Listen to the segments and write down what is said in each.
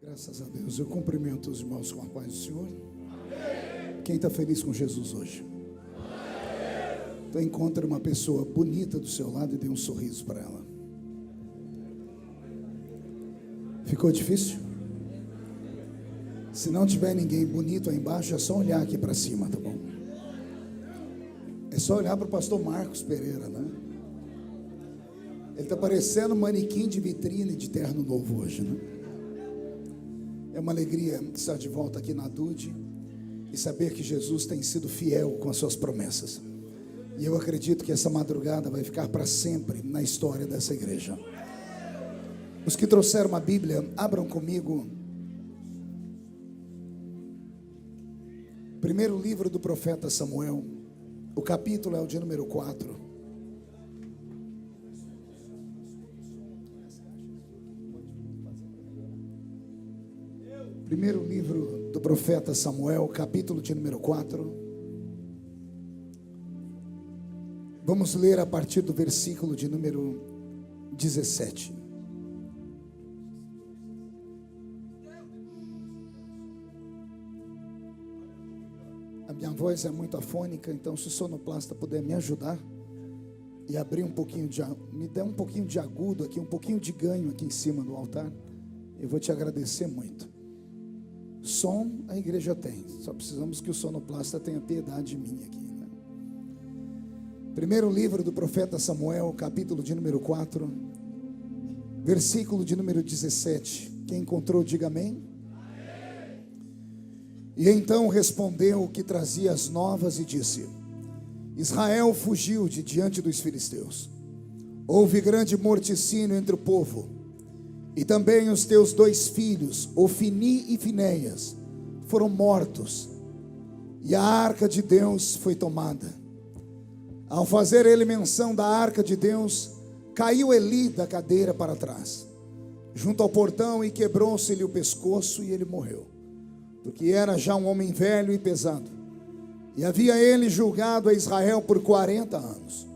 Graças a Deus. Eu cumprimento os irmãos com a paz do Senhor. Quem está feliz com Jesus hoje? Então encontre uma pessoa bonita do seu lado e dê um sorriso para ela. Ficou difícil? Se não tiver ninguém bonito aí embaixo, é só olhar aqui para cima, tá bom? É só olhar para o pastor Marcos Pereira, né? Ele está parecendo um manequim de vitrine de terno novo hoje, né? É uma alegria estar de volta aqui na DUD e saber que Jesus tem sido fiel com as suas promessas. E eu acredito que essa madrugada vai ficar para sempre na história dessa igreja. Os que trouxeram uma Bíblia, abram comigo. Primeiro livro do profeta Samuel, o capítulo é o de número 4. Primeiro livro do profeta Samuel, capítulo de número 4. Vamos ler a partir do versículo de número 17. A minha voz é muito afônica, então se o sonoplasta puder me ajudar e abrir um pouquinho me der um pouquinho de agudo aqui, um pouquinho de ganho aqui em cima do altar, eu vou te agradecer muito. Som a igreja tem, só precisamos que o sonoplasta tenha piedade de mim aqui, né? Primeiro livro do profeta Samuel, capítulo de número 4, versículo de número 17. Quem encontrou, diga amém. E então respondeu o que trazia as novas e disse: Israel fugiu de diante dos filisteus. Houve grande morticínio entre o povo. E também os teus 2 filhos, Ofni e Finéias, foram mortos. E a arca de Deus foi tomada. Ao fazer ele menção da arca de Deus, caiu Eli da cadeira para trás, junto ao portão, e quebrou-se-lhe o pescoço e ele morreu. Porque era já um homem velho e pesado. E havia ele julgado a Israel por 40 anos.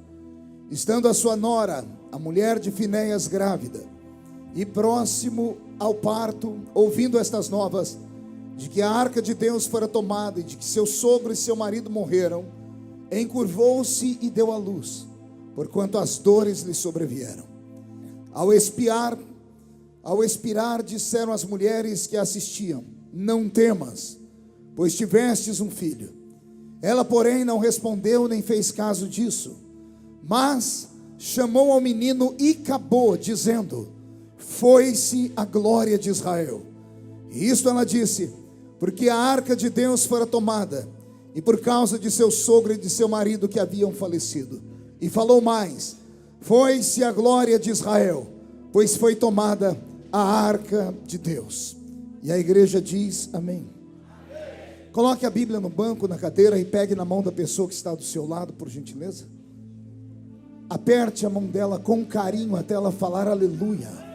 Estando a sua nora, a mulher de Finéias, grávida, e próximo ao parto, ouvindo estas novas, de que a arca de Deus fora tomada, e de que seu sogro e seu marido morreram, encurvou-se e deu à luz, porquanto as dores lhe sobrevieram. Ao expirar, disseram as mulheres que assistiam: Não temas, pois tivestes um filho. Ela, porém, não respondeu nem fez caso disso, mas chamou ao menino e acabou, dizendo: Foi-se a glória de Israel. E isto ela disse, porque a arca de Deus fora tomada, e por causa de seu sogro e de seu marido que haviam falecido. E falou mais: Foi-se a glória de Israel, pois foi tomada a arca de Deus. E a igreja diz amém. Coloque a Bíblia no banco, na cadeira, e pegue na mão da pessoa que está do seu lado, por gentileza. Aperte a mão dela com carinho até ela falar aleluia.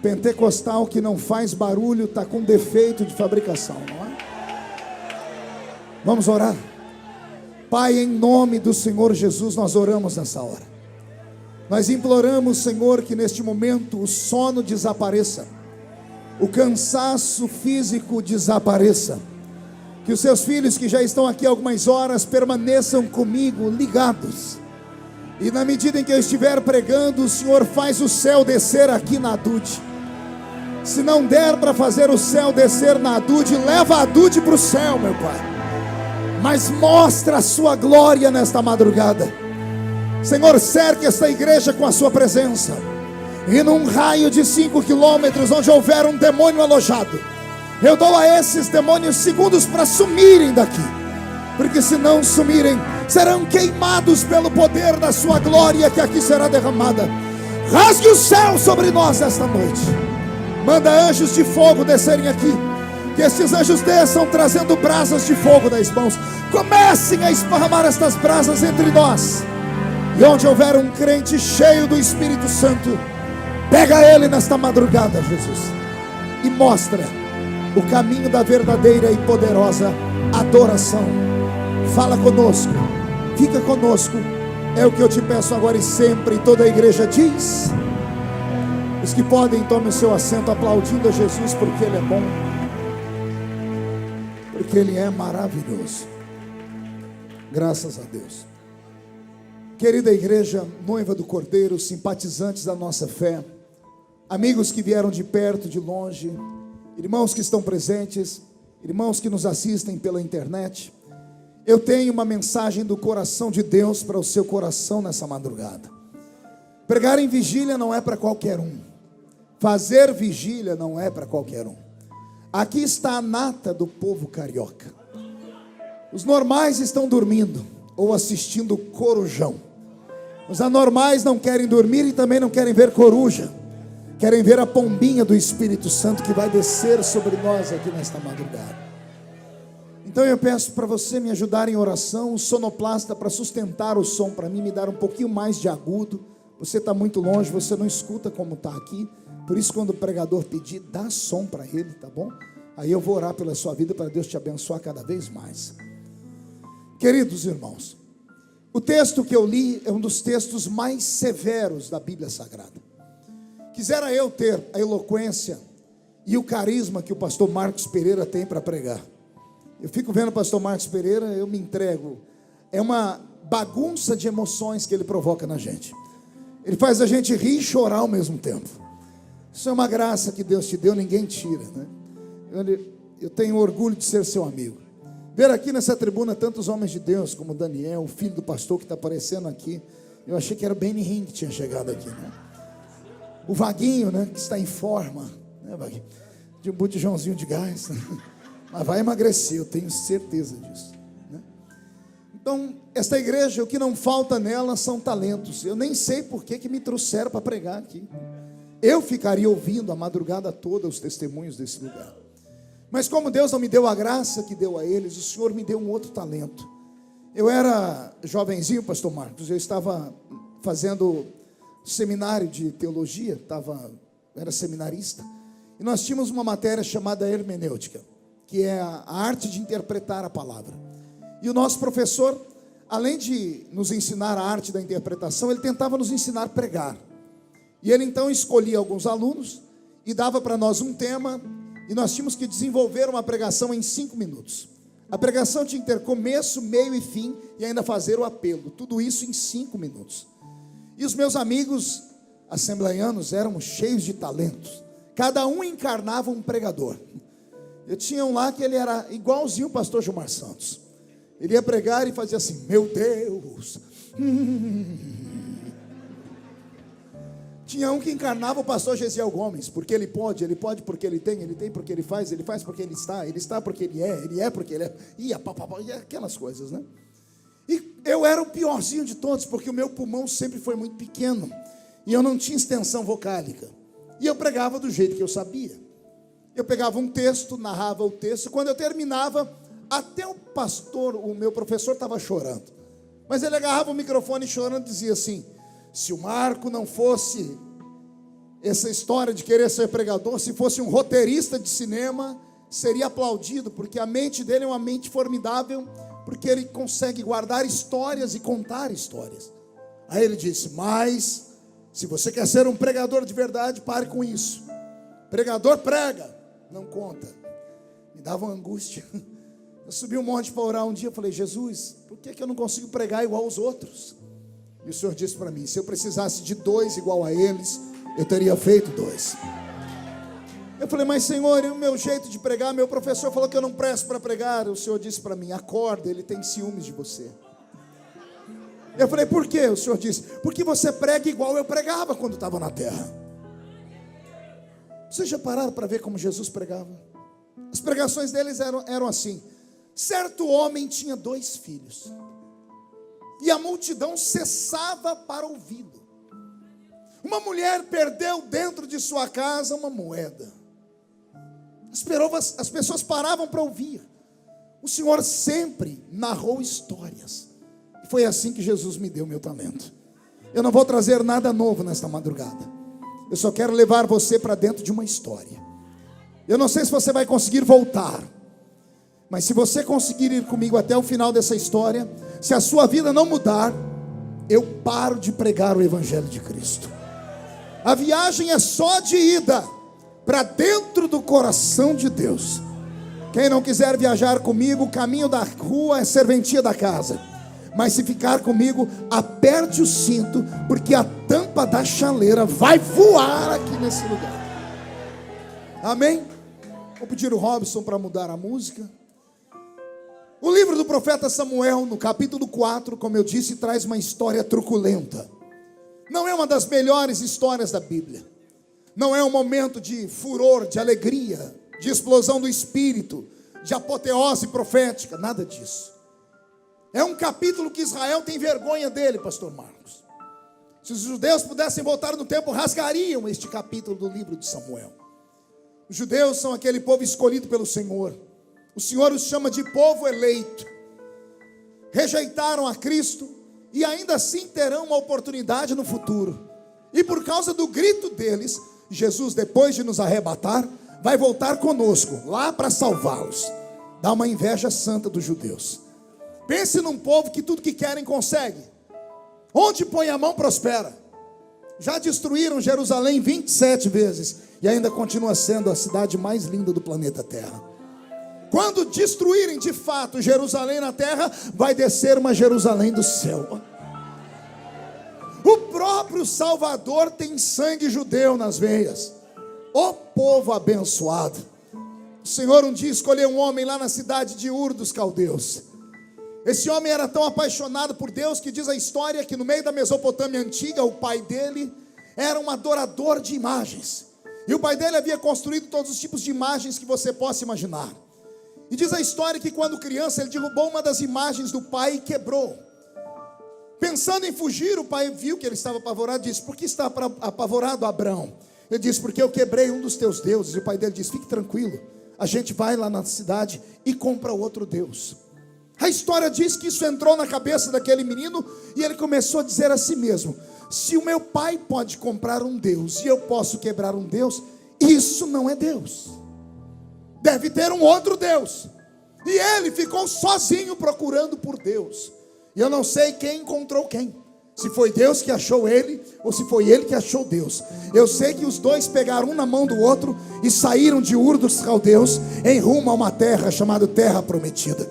Pentecostal que não faz barulho está com defeito de fabricação, não é? Vamos orar. Pai, em nome do Senhor Jesus, nós oramos nessa hora. Nós imploramos, Senhor, que neste momento o sono desapareça, o cansaço físico desapareça, que os seus filhos que já estão aqui há algumas horas permaneçam comigo ligados. E na medida em que eu estiver pregando, o Senhor faz o céu descer aqui na DUD. Se não der para fazer o céu descer na DUD, leva a DUD para o céu, meu Pai. Mas mostra a sua glória nesta madrugada. Senhor, cerque esta igreja com a sua presença. E num raio de 5 quilômetros, onde houver um demônio alojado, eu dou a esses demônios segundos para sumirem daqui. Porque se não sumirem, serão queimados pelo poder da sua glória que aqui será derramada. Rasgue o céu sobre nós esta noite. Manda anjos de fogo descerem aqui. Que estes anjos desçam trazendo brasas de fogo das mãos. Comecem a esparramar estas brasas entre nós. E onde houver um crente cheio do Espírito Santo, pega ele nesta madrugada, Jesus, e mostra o caminho da verdadeira e poderosa adoração. Fala conosco, fica conosco. É o que eu te peço agora e sempre. E toda a igreja diz Os que podem, tomem o seu assento aplaudindo a Jesus, porque Ele é bom, porque Ele é maravilhoso. Graças a Deus. Querida igreja, noiva do Cordeiro, simpatizantes da nossa fé, amigos que vieram de perto, de longe, irmãos que estão presentes, irmãos que nos assistem pela internet, eu tenho uma mensagem do coração de Deus para o seu coração nessa madrugada. Pregar em vigília não é para qualquer um. Fazer vigília não é para qualquer um. Aqui está a nata do povo carioca. Os normais estão dormindo ou assistindo corujão. Os anormais não querem dormir e também não querem ver coruja. Querem ver a pombinha do Espírito Santo que vai descer sobre nós aqui nesta madrugada. Então eu peço para você me ajudar em oração, o sonoplasta para sustentar o som para mim, me dar um pouquinho mais de agudo. Você está muito longe, você não escuta como está aqui. Por isso, quando o pregador pedir, dá som para ele, tá bom? Aí eu vou orar pela sua vida para Deus te abençoar cada vez mais. Queridos irmãos, o texto que eu li é um dos textos mais severos da Bíblia Sagrada. Quisera eu ter a eloquência e o carisma que o pastor Marcos Pereira tem para pregar. Eu fico vendo o pastor Marcos Pereira, eu me entrego. É uma bagunça de emoções que ele provoca na gente. Ele faz a gente rir e chorar ao mesmo tempo. Isso é uma graça que Deus te deu, ninguém tira, né? Eu tenho orgulho de ser seu amigo. Ver aqui nessa tribuna tantos homens de Deus, como Daniel, o filho do pastor que está aparecendo aqui. Eu achei que era o Benny Hinn que tinha chegado aqui, né? O Vaguinho, né, que está em forma, né, Vaguinho? De um botijãozinho de gás, né? Mas vai emagrecer, eu tenho certeza disso, né? Então, esta igreja, o que não falta nela são talentos. Eu nem sei por que me trouxeram para pregar aqui. Eu ficaria ouvindo a madrugada toda os testemunhos desse lugar. Mas como Deus não me deu a graça que deu a eles, o Senhor me deu um outro talento. Eu era jovenzinho, pastor Marcos, eu estava fazendo seminário de teologia, era seminarista, e nós tínhamos uma matéria chamada hermenêutica, que é a arte de interpretar a palavra. E o nosso professor, além de nos ensinar a arte da interpretação, ele tentava nos ensinar a pregar. E ele então escolhia alguns alunos e dava para nós um tema, e nós tínhamos que desenvolver uma pregação em 5 minutos. A pregação tinha que ter começo, meio e fim, e ainda fazer o apelo. Tudo isso em 5 minutos. E os meus amigos assembleianos eram cheios de talentos. Cada um encarnava um pregador. Eu tinha um lá que ele era igualzinho o pastor Gilmar Santos. Ele ia pregar e fazia assim: meu Deus. Tinha um que encarnava o pastor Gesiel Gomes, porque ele pode porque ele tem porque ele faz porque ele está porque ele é porque ele é, e aquelas coisas, né? E eu era o piorzinho de todos, porque o meu pulmão sempre foi muito pequeno, e eu não tinha extensão vocálica, e eu pregava do jeito que eu sabia. Eu pegava um texto, narrava o texto, quando eu terminava, até o meu professor estava chorando, mas ele agarrava o microfone chorando e dizia assim: se o Marco não fosse essa história de querer ser pregador, se fosse um roteirista de cinema, seria aplaudido, porque a mente dele é uma mente formidável, porque ele consegue guardar histórias e contar histórias. Aí ele disse: mas se você quer ser um pregador de verdade, pare com isso. Pregador prega, não conta. Me dava uma angústia. Eu subi um monte para orar um dia, eu falei: Jesus, por que eu não consigo pregar igual aos outros? E o Senhor disse para mim: se eu precisasse de 2 igual a eles, eu teria feito 2. Eu falei: mas Senhor, e o meu jeito de pregar? Meu professor falou que eu não presto para pregar. O Senhor disse para mim: acorda, ele tem ciúmes de você. Eu falei: por quê? O Senhor disse: porque você prega igual eu pregava quando estava na terra. Vocês já pararam para ver como Jesus pregava? As pregações deles eram assim: certo homem tinha 2 filhos, e a multidão cessava para ouvi-lo. Uma mulher perdeu dentro de sua casa uma moeda. As pessoas paravam para ouvir. O Senhor sempre narrou histórias. E foi assim que Jesus me deu meu talento. Eu não vou trazer nada novo nesta madrugada. Eu só quero levar você para dentro de uma história. Eu não sei se você vai conseguir voltar, mas se você conseguir ir comigo até o final dessa história, se a sua vida não mudar, eu paro de pregar o Evangelho de Cristo. A viagem é só de ida para dentro do coração de Deus. Quem não quiser viajar comigo, o caminho da rua é serventia da casa. Mas se ficar comigo, aperte o cinto, porque a tampa da chaleira vai voar aqui nesse lugar. Amém? Vou pedir o Robson para mudar a música. O livro do profeta Samuel, no capítulo 4, como eu disse, traz uma história truculenta. Não é uma das melhores histórias da Bíblia. Não é um momento de furor, de alegria, de explosão do espírito, de apoteose profética, nada disso. É um capítulo que Israel tem vergonha dele, pastor Marcos. Se os judeus pudessem voltar no tempo, rasgariam este capítulo do livro de Samuel. Os judeus são aquele povo escolhido pelo Senhor. O Senhor os chama de povo eleito. Rejeitaram a Cristo e ainda assim terão uma oportunidade no futuro. E por causa do grito deles, Jesus, depois de nos arrebatar, vai voltar conosco, lá para salvá-los. Dá uma inveja santa dos judeus. Pense num povo que tudo que querem consegue. Onde põe a mão prospera. Já destruíram Jerusalém 27 vezes e ainda continua sendo a cidade mais linda do planeta Terra. Quando destruírem de fato Jerusalém na terra, vai descer uma Jerusalém do céu. O próprio Salvador tem sangue judeu nas veias. O povo abençoado. O Senhor um dia escolheu um homem lá na cidade de Ur dos Caldeus. Esse homem era tão apaixonado por Deus que diz a história que no meio da Mesopotâmia antiga, o pai dele era um adorador de imagens. E o pai dele havia construído todos os tipos de imagens que você possa imaginar. E diz a história que quando criança ele derrubou uma das imagens do pai e quebrou. Pensando em fugir, o pai viu que ele estava apavorado e disse: por que está apavorado, Abraão? Ele disse: porque eu quebrei um dos teus deuses. E o pai dele disse: fique tranquilo, a gente vai lá na cidade e compra outro Deus. A história diz que isso entrou na cabeça daquele menino e ele começou a dizer a si mesmo: se o meu pai pode comprar um Deus e eu posso quebrar um Deus, isso não é Deus. Deve ter um outro Deus. E ele ficou sozinho procurando por Deus. E eu não sei quem encontrou quem. Se foi Deus que achou ele ou se foi ele que achou Deus. Eu sei que os dois pegaram um na mão do outro e saíram de Ur dos Caldeus em rumo a uma terra chamada Terra Prometida.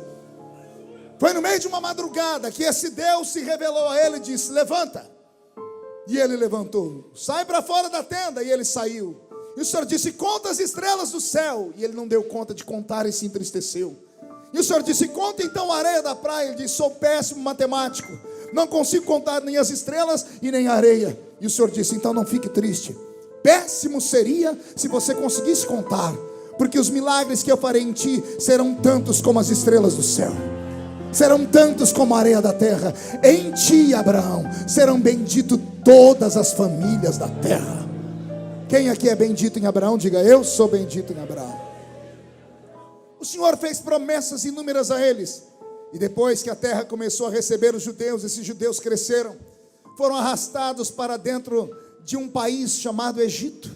Foi no meio de uma madrugada que esse Deus se revelou a ele e disse: levanta. E ele levantou. Sai para fora da tenda. E ele saiu. E o Senhor disse: conta as estrelas do céu. E ele não deu conta de contar e se entristeceu. E o Senhor disse: conta então a areia da praia. Ele disse: sou péssimo matemático, não consigo contar nem as estrelas e nem a areia. E o Senhor disse: então não fique triste. Péssimo seria se você conseguisse contar, porque os milagres que eu farei em ti serão tantos como as estrelas do céu, serão tantos como a areia da terra. Em ti, Abraão, serão benditas todas as famílias da terra. Quem aqui é bendito em Abraão? Diga: eu sou bendito em Abraão. O Senhor fez promessas inúmeras a eles. E depois que a terra começou a receber os judeus, esses judeus cresceram, foram arrastados para dentro de um país chamado Egito.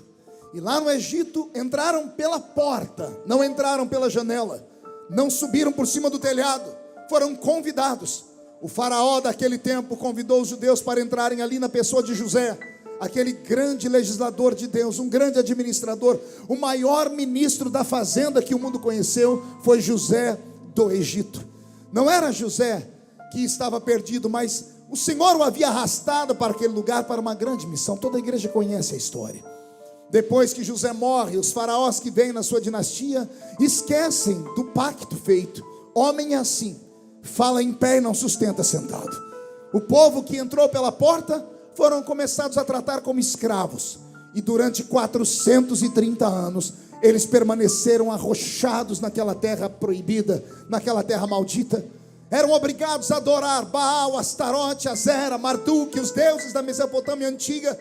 E lá no Egito entraram pela porta, não entraram pela janela, não subiram por cima do telhado, foram convidados. O faraó daquele tempo convidou os judeus para entrarem ali na pessoa de José, aquele grande legislador de Deus, um grande administrador. O maior ministro da fazenda que o mundo conheceu foi José do Egito. Não era José que estava perdido, mas o Senhor o havia arrastado para aquele lugar para uma grande missão. Toda a igreja conhece a história. Depois que José morre, os faraós que vêm na sua dinastia esquecem do pacto feito. Homem é assim, fala em pé e não sustenta sentado. O povo que entrou pela porta foram começados a tratar como escravos. E durante 430 anos eles permaneceram arrochados naquela terra proibida, naquela terra maldita. Eram obrigados a adorar Baal, Astarote, Azera, Marduk, os deuses da Mesopotâmia antiga.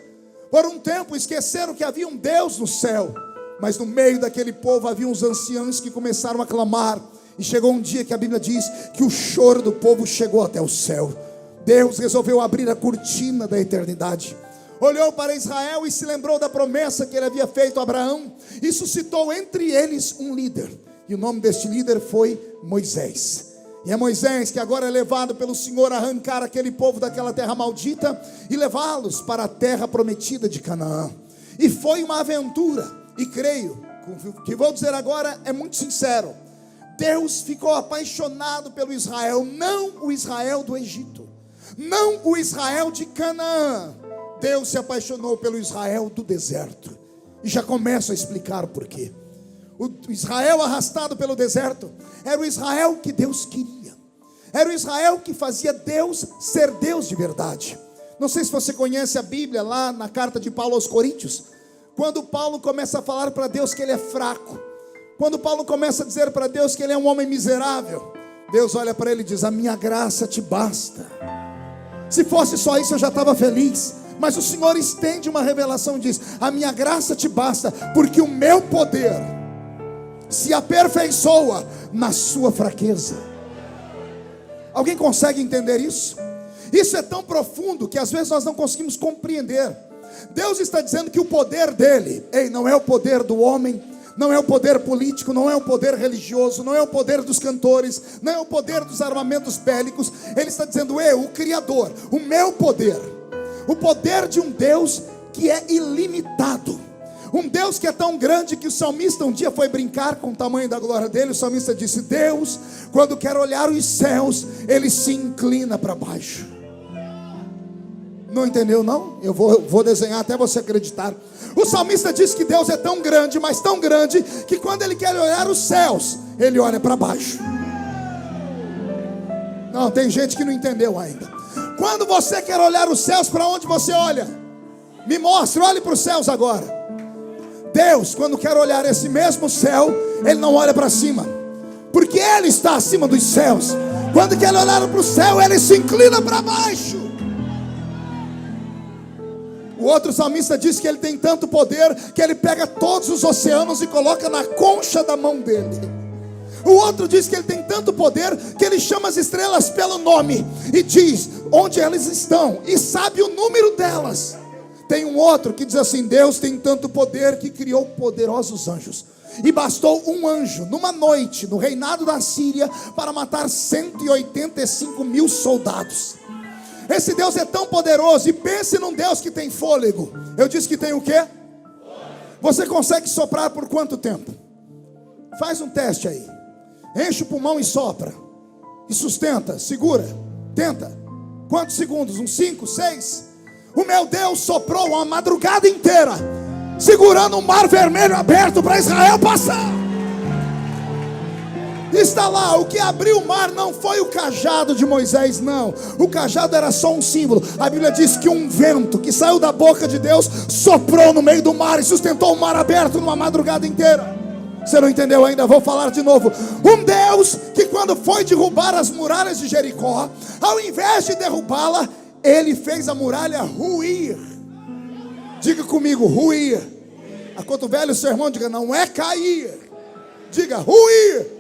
Por um tempo esqueceram que havia um Deus no céu. Mas no meio daquele povo havia uns anciãos que começaram a clamar. E chegou um dia que a Bíblia diz que o choro do povo chegou até o céu. Deus resolveu abrir a cortina da eternidade. Olhou para Israel e se lembrou da promessa que ele havia feito a Abraão. E suscitou entre eles um líder. E o nome deste líder foi Moisés. E é Moisés que agora é levado pelo Senhor a arrancar aquele povo daquela terra maldita e levá-los para a terra prometida de Canaã. E foi uma aventura. E creio que o que vou dizer agora é muito sincero. Deus ficou apaixonado pelo Israel, não o Israel do Egito, não o Israel de Canaã. Deus se apaixonou pelo Israel do deserto. E já começo a explicar o porquê. O Israel arrastado pelo deserto era o Israel que Deus queria. Era o Israel que fazia Deus ser Deus de verdade. Não sei se você conhece a Bíblia, lá na carta de Paulo aos Coríntios, quando Paulo começa a falar para Deus que ele é fraco, quando Paulo começa a dizer para Deus que ele é um homem miserável, Deus olha para ele e diz: a minha graça te basta. Se fosse só isso eu já estava feliz. Mas o Senhor estende uma revelação e diz: a minha graça te basta, porque o meu poder se aperfeiçoa na sua fraqueza. Alguém consegue entender isso? Isso é tão profundo que às vezes nós não conseguimos compreender. Deus está dizendo que o poder dele, não é o poder do homem, não é o poder político, não é o poder religioso, não é o poder dos cantores, não é o poder dos armamentos bélicos. Ele está dizendo: eu, o Criador, o meu poder, o poder de um Deus que é ilimitado, um Deus que é tão grande que o salmista um dia foi brincar com o tamanho da glória dele. O salmista disse: Deus, quando quer olhar os céus, ele se inclina para baixo. Não entendeu não? Eu vou desenhar até você acreditar. O salmista diz que Deus é tão grande, mas tão grande, que quando ele quer olhar os céus, ele olha para baixo. Não, tem gente que não entendeu ainda. Quando você quer olhar os céus, para onde você olha? Me mostre, olhe para os céus agora. Deus, quando quer olhar esse mesmo céu, ele não olha para cima, porque ele está acima dos céus. Quando quer olhar para o céu, ele se inclina para baixo. O outro salmista diz que ele tem tanto poder que ele pega todos os oceanos e coloca na concha da mão dele. O outro diz que ele tem tanto poder que ele chama as estrelas pelo nome e diz onde elas estão e sabe o número delas. Tem um outro que diz assim: Deus tem tanto poder que criou poderosos anjos, e bastou um anjo numa noite no reinado da Síria para matar 185 mil soldados. Esse Deus é tão poderoso. E pense num Deus que tem fôlego. Eu disse que tem o quê? Você consegue soprar por quanto tempo? Faz um teste aí. Enche o pulmão e sopra. E sustenta, segura, tenta. Quantos segundos? Uns 5, 6? O meu Deus soprou uma madrugada inteira, segurando o mar vermelho aberto para Israel passar. Está lá, o que abriu o mar não foi o cajado de Moisés, não. O cajado era só um símbolo. A Bíblia diz que um vento que saiu da boca de Deus soprou no meio do mar e sustentou o mar aberto numa madrugada inteira. Você não entendeu ainda? Vou falar de novo. Um Deus que quando foi derrubar as muralhas de Jericó, ao invés de derrubá-la, ele fez a muralha ruir. Diga comigo, ruir. Acotovele o seu irmão, diga: não é cair, diga ruir.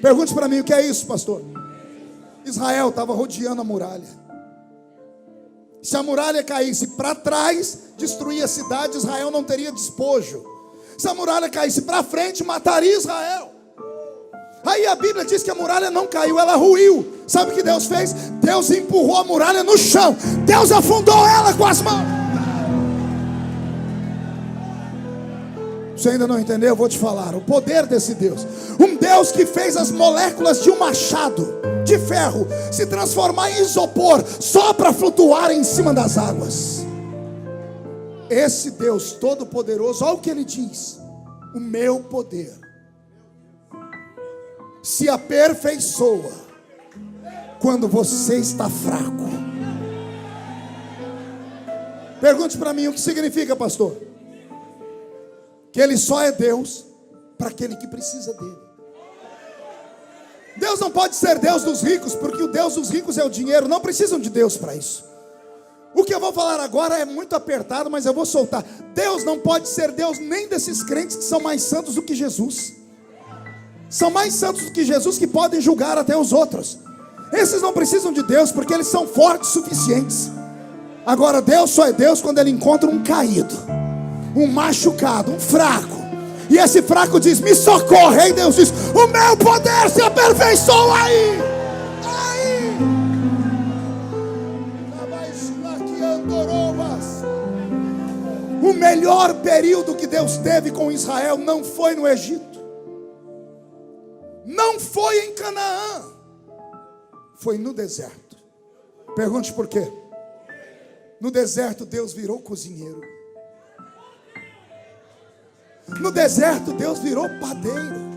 Pergunte para mim, o que é isso, pastor? Israel estava rodeando a muralha. Se a muralha caísse para trás, destruía a cidade, Israel não teria despojo. Se a muralha caísse para frente, mataria Israel. Aí a Bíblia diz que a muralha não caiu, ela ruiu. Sabe o que Deus fez? Deus empurrou a muralha no chão. Deus afundou ela com as mãos. Você ainda não entendeu? Eu vou te falar o poder desse Deus. Um Deus que fez as moléculas de um machado de ferro se transformar em isopor só para flutuar em cima das águas. Esse Deus todo poderoso, olha o que ele diz: o meu poder se aperfeiçoa quando você está fraco. Pergunte para mim, o que significa, pastor? Que ele só é Deus para aquele que precisa dele. Deus não pode ser Deus dos ricos, porque o Deus dos ricos é o dinheiro. Não precisam de Deus para isso. O que eu vou falar agora é muito apertado, mas eu vou soltar. Deus não pode ser Deus nem desses crentes que são mais santos do que Jesus. São mais santos do que Jesus, que podem julgar até os outros. Esses não precisam de Deus, porque eles são fortes o suficientes. Agora Deus só é Deus quando ele encontra um caído, um machucado, um fraco. E esse fraco diz: me socorre. Aí Deus diz: o meu poder se aperfeiçoa aí. O melhor período que Deus teve com Israel não foi no Egito, não foi em Canaã, foi no deserto. Pergunte por quê? No deserto Deus virou cozinheiro. No deserto Deus virou padeiro.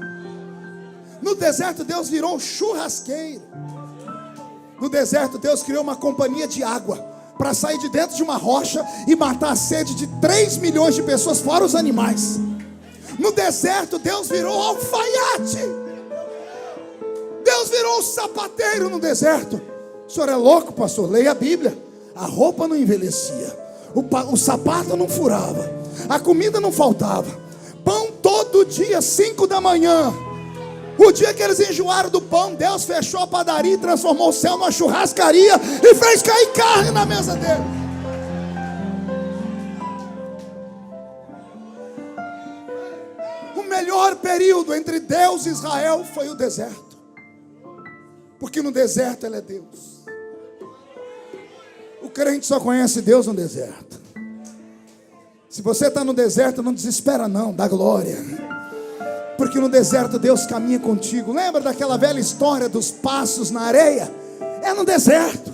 No deserto Deus virou churrasqueiro. No deserto Deus criou uma companhia de água para sair de dentro de uma rocha e matar a sede de 3 milhões de pessoas, fora os animais. No deserto Deus virou alfaiate. Deus virou sapateiro no deserto. O senhor é louco, pastor? Leia a Bíblia. A roupa não envelhecia, o sapato não furava, a comida não faltava, pão todo dia, 5 da manhã. O dia que eles enjoaram do pão, Deus fechou a padaria e transformou o céu numa churrascaria e fez cair carne na mesa dele. O melhor período entre Deus e Israel foi o deserto, porque no deserto ele é Deus. O crente só conhece Deus no deserto. Se você está no deserto, não desespera não, dá glória, porque no deserto Deus caminha contigo. Lembra daquela velha história dos passos na areia? É no deserto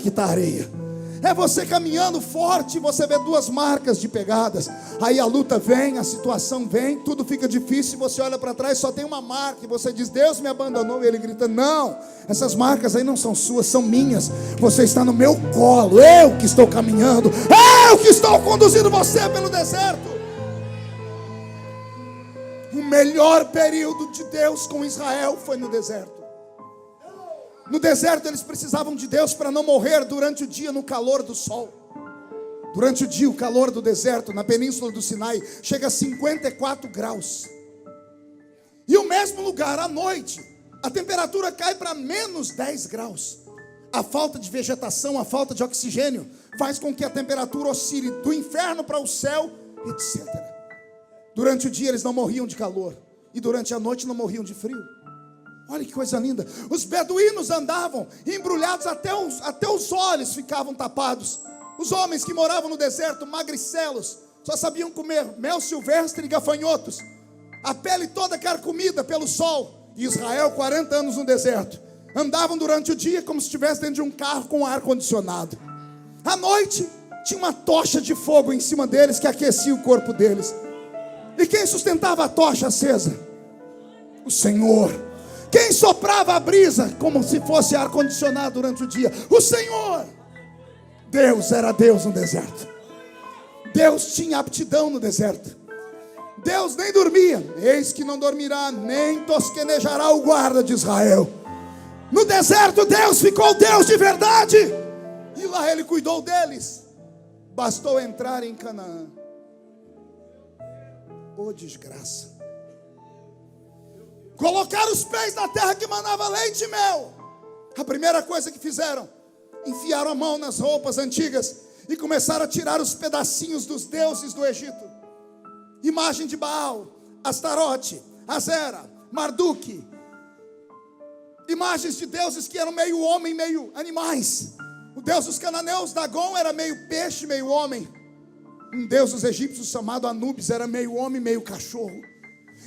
que está a areia. É você caminhando forte, você vê 2 marcas de pegadas. Aí a luta vem, a situação vem, tudo fica difícil, você olha para trás, só tem uma marca, e você diz: Deus me abandonou. E ele grita: não, essas marcas aí não são suas, são minhas. Você está no meu colo, eu que estou caminhando, eu que estou conduzindo você pelo deserto. O melhor período de Deus com Israel foi no deserto. No deserto eles precisavam de Deus para não morrer durante o dia no calor do sol. Durante o dia o calor do deserto na península do Sinai chega a 54 graus. E o mesmo lugar à noite a temperatura cai para menos 10 graus. A falta de vegetação, a falta de oxigênio faz com que a temperatura oscile do inferno para o céu, etc. Durante o dia eles não morriam de calor e durante a noite não morriam de frio. Olha que coisa linda. Os beduínos andavam embrulhados até os olhos ficavam tapados. Os homens que moravam no deserto, magricelos, só sabiam comer mel silvestre e gafanhotos, a pele toda carcomida pelo sol. E Israel, 40 anos no deserto, andavam durante o dia como se estivesse dentro de um carro com ar condicionado. À noite tinha uma tocha de fogo em cima deles que aquecia o corpo deles. E quem sustentava a tocha acesa? O Senhor. Quem soprava a brisa como se fosse ar-condicionado durante o dia? O Senhor. Deus era Deus no deserto. Deus tinha aptidão no deserto. Deus nem dormia. Eis que não dormirá, nem tosquenejará o guarda de Israel. No deserto Deus ficou Deus de verdade. E lá Ele cuidou deles. Bastou entrar em Canaã. Oh, desgraça. Colocar os pés na terra que manava leite e mel. A primeira coisa que fizeram, enfiaram a mão nas roupas antigas e começaram a tirar os pedacinhos dos deuses do Egito. Imagem de Baal, Astarote, Azera, Marduk. Imagens de deuses que eram meio homem, meio animais. O deus dos cananeus, Dagon, era meio peixe, meio homem. Um deus dos egípcios chamado Anubis era meio homem, meio cachorro.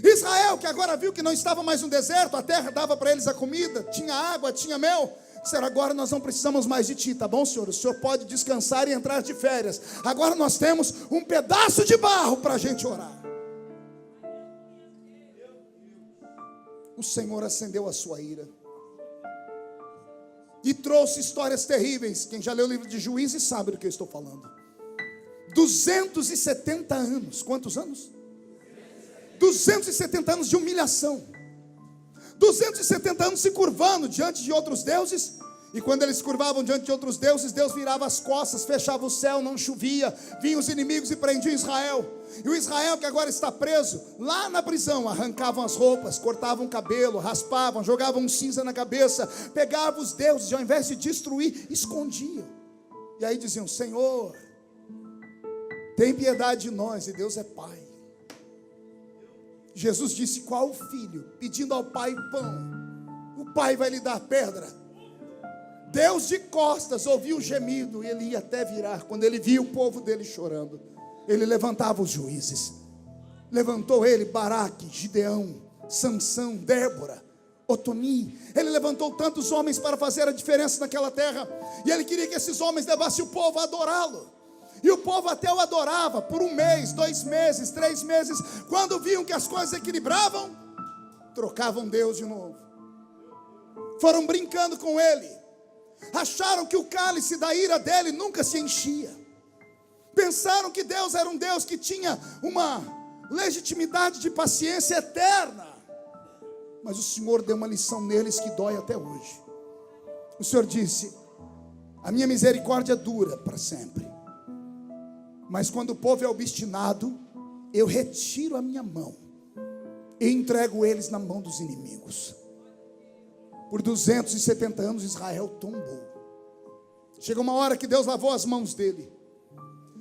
Israel, que agora viu que não estava mais no deserto, a terra dava para eles a comida, tinha água, tinha mel. Disseram: agora nós não precisamos mais de ti, tá bom, Senhor? O Senhor pode descansar e entrar de férias. Agora nós temos um pedaço de barro para a gente orar. O Senhor acendeu a sua ira e trouxe histórias terríveis. Quem já leu o livro de Juízes sabe do que eu estou falando. 270 anos, quantos anos? 270 anos de humilhação. 270 anos se curvando diante de outros deuses. E quando eles se curvavam diante de outros deuses, Deus virava as costas, fechava o céu, não chovia. Vinham os inimigos e prendiam Israel. E o Israel que agora está preso, lá na prisão, arrancavam as roupas, cortavam o cabelo, raspavam, jogavam cinza na cabeça, pegavam os deuses e ao invés de destruir, escondiam. E aí diziam: Senhor, tem piedade de nós. E Deus é Pai. Jesus disse: qual filho pedindo ao pai pão, o pai vai lhe dar pedra? Deus de costas ouviu o gemido e ele ia até virar quando ele viu o povo dele chorando. ele levantava os juízes. Levantou ele Baraque, Gideão, Sansão, Débora, Otoni. Ele levantou tantos homens para fazer a diferença naquela terra. E ele queria que esses homens levassem o povo a adorá-lo. E o povo até o adorava por 1 mês, 2 meses, 3 meses. Quando viam que as coisas equilibravam, trocavam Deus de novo. Foram brincando com ele. Acharam que o cálice da ira dele nunca se enchia. Pensaram que Deus era um Deus que tinha uma legitimidade de paciência eterna. Mas o Senhor deu uma lição neles que dói até hoje. O Senhor disse: a minha misericórdia dura para sempre, mas quando o povo é obstinado, eu retiro a minha mão e entrego eles na mão dos inimigos. Por 270 anos Israel tombou. Chegou uma hora que Deus lavou as mãos dele.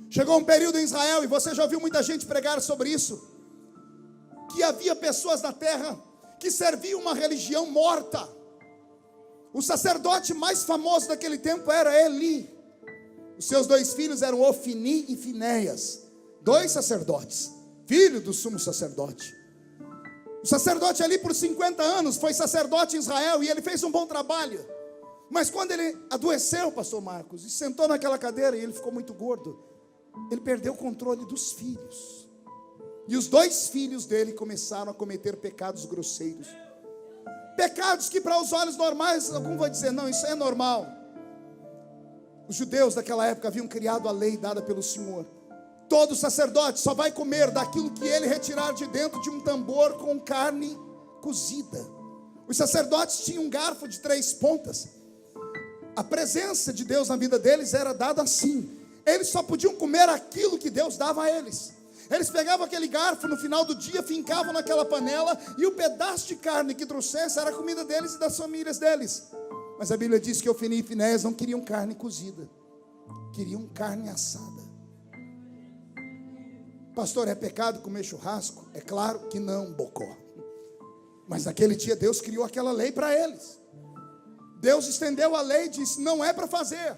Chegou um período em Israel, e você já ouviu muita gente pregar sobre isso, que havia pessoas na terra que serviam uma religião morta. O sacerdote mais famoso daquele tempo era Eli. Os seus 2 filhos eram Ofni e Finéias, 2 sacerdotes, filho do sumo sacerdote. O sacerdote ali por 50 anos foi sacerdote em Israel, e ele fez um bom trabalho. Mas quando ele adoeceu, pastor Marcos, e sentou naquela cadeira, e ele ficou muito gordo, ele perdeu o controle dos filhos. E os 2 filhos dele começaram a cometer pecados grosseiros. Pecados que para os olhos normais, algum vai dizer, não, isso é normal. Os judeus daquela época haviam criado a lei dada pelo Senhor. Todo sacerdote só vai comer daquilo que ele retirar de dentro de um tambor com carne cozida. Os sacerdotes tinham um garfo de 3 pontas. A presença de Deus na vida deles era dada assim. Eles só podiam comer aquilo que Deus dava a eles. Eles pegavam aquele garfo no final do dia, fincavam naquela panela, e o pedaço de carne que trouxesse era a comida deles e das famílias deles. Mas a Bíblia diz que Ofni e Finéias não queriam carne cozida, queriam carne assada. Pastor, é pecado comer churrasco? É claro que não, bocó. Mas naquele dia Deus criou aquela lei para eles. Deus estendeu a lei e disse, não é para fazer.